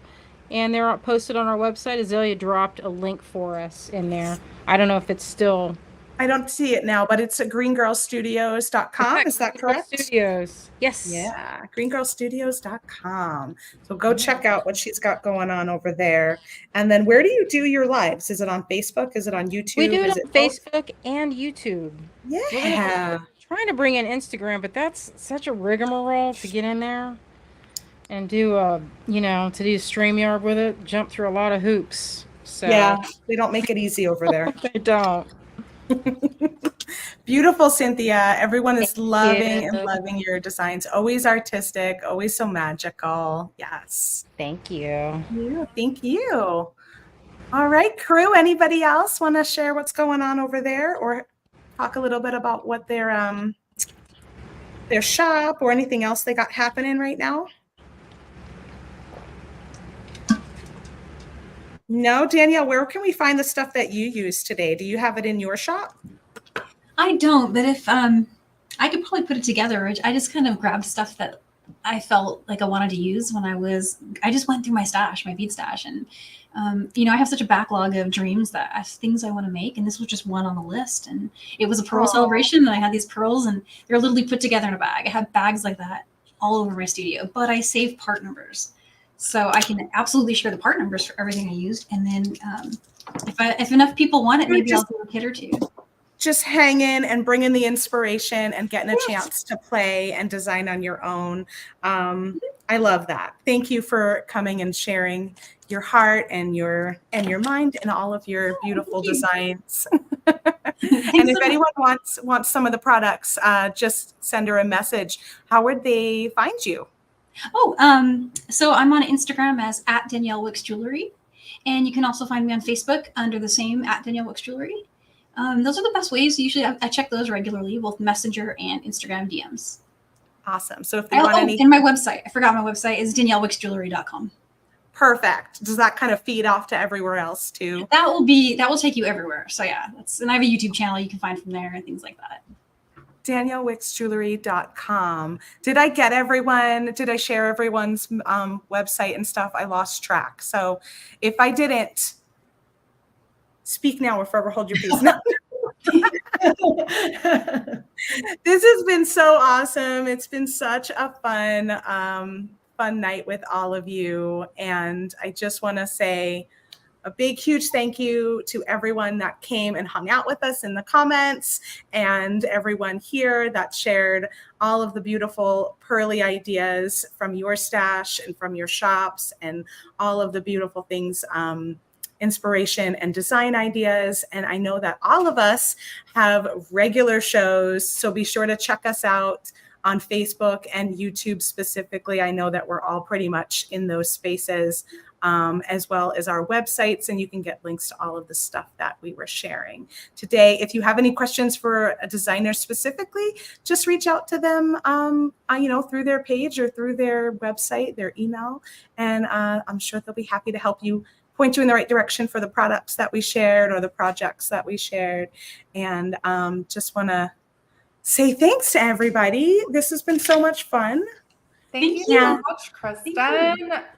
And they're posted on our website. Azalea dropped a link for us in there. I don't know if it's still... I don't see it now, but it's at greengirlstudios.com. Is that correct? Studios. Yes. Yeah, greengirlstudios.com. So go check out what she's got going on over there. And then where do you do your lives? Is it on Facebook? Is it on YouTube? We do it Is on Facebook and YouTube. Yeah. Trying to bring in Instagram, but that's such a rigmarole to get in there and do to do StreamYard with it, jump through a lot of hoops. So yeah, they don't make it easy over there. They don't. Beautiful, Cynthia. Everyone is loving your designs. Always artistic, always so magical. Yes. Thank you. Yeah, thank you. All right, crew. Anybody else want to share what's going on over there, or talk a little bit about what their shop or anything else they got happening right now? No, Danielle, where can we find the stuff that you use today? Do you have it in your shop? I don't, but if I could probably put it together. I just kind of grabbed stuff that I felt like I wanted to use when I just went through my stash, my bead stash, and I have such a backlog of dreams things I want to make, and this was just one on the list. And it was a pearl celebration, and I had these pearls, and they're literally put together in a bag. I have bags like that all over my studio, but I save part numbers. So I can absolutely share the part numbers for everything I used. And then if enough people want it, maybe I'll do a kit or two. Just hanging and bringing the inspiration and getting a chance to play and design on your own. I love that. Thank you for coming and sharing your heart and your mind and all of your beautiful designs. And if anyone wants some of the products, just send her a message. How would they find you? So I'm on Instagram as @DanielleWicksJewelry, and you can also find me on Facebook under the same @DanielleWicksJewelry. Those are the best ways. Usually I check those regularly, both Messenger and Instagram DMs. Awesome. So if they want any... And my website, I forgot my website, is DanielleWicksJewelry.com. Perfect. Does that kind of feed off to everywhere else too? That will take you everywhere. So yeah, and I have a YouTube channel you can find from there and things like that. DanielleWicksJewelry.com. Did I get everyone? Did I share everyone's website and stuff? I lost track. So if I didn't, speak now or forever hold your peace. No. This has been so awesome. It's been such a fun night with all of you. And I just want to say a big, huge thank you to everyone that came and hung out with us in the comments, and everyone here that shared all of the beautiful Pearly ideas from your stash and from your shops, and all of the beautiful things, inspiration and design ideas. And I know that all of us have regular shows, so be sure to check us out on Facebook and YouTube specifically. I know that we're all pretty much in those spaces, as well as our websites, and you can get links to all of the stuff that we were sharing today. If you have any questions for a designer specifically, just reach out to them, through their page or through their website, their email, and I'm sure they'll be happy to help you, point you in the right direction for the products that we shared or the projects that we shared. And just want to say thanks to everybody. This has been so much fun. Thank you so much, Kristen.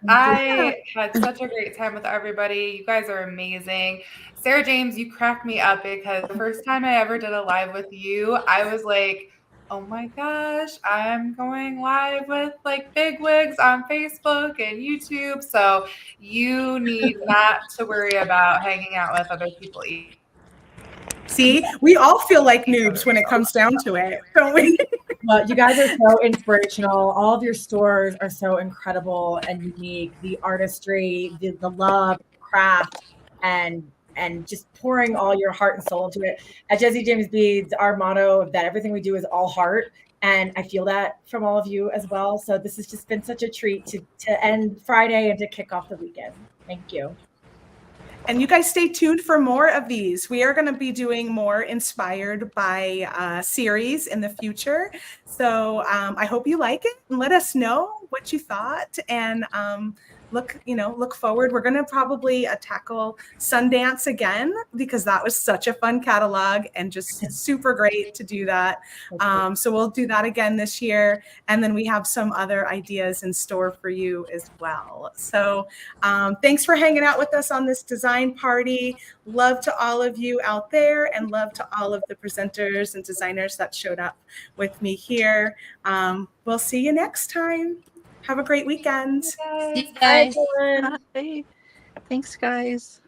I had such a great time with everybody. You guys are amazing. Sarah James, you cracked me up, because the first time I ever did a live with you, I was like, oh my gosh, I'm going live with like big wigs on Facebook and YouTube. So you need not to worry about hanging out with other people. See, we all feel like noobs when it comes down to it, don't we? Well, you guys are so inspirational. All of your stores are so incredible and unique. The artistry, the love, craft, and just pouring all your heart and soul into it. At Jesse James Beads, our motto that everything we do is all heart. And I feel that from all of you as well. So this has just been such a treat to end Friday and to kick off the weekend. Thank you. And you guys stay tuned for more of these. We are going to be doing more Inspired by series in the future. So I hope you like it, and let us know what you thought. And look forward. We're going to probably tackle Sundance again, because that was such a fun catalog and just super great to do that. So we'll do that again this year. And then we have some other ideas in store for you as well. So thanks for hanging out with us on this design party. Love to all of you out there, and love to all of the presenters and designers that showed up with me here. We'll see you next time. Have a great weekend. See you guys. Bye. Thanks, guys.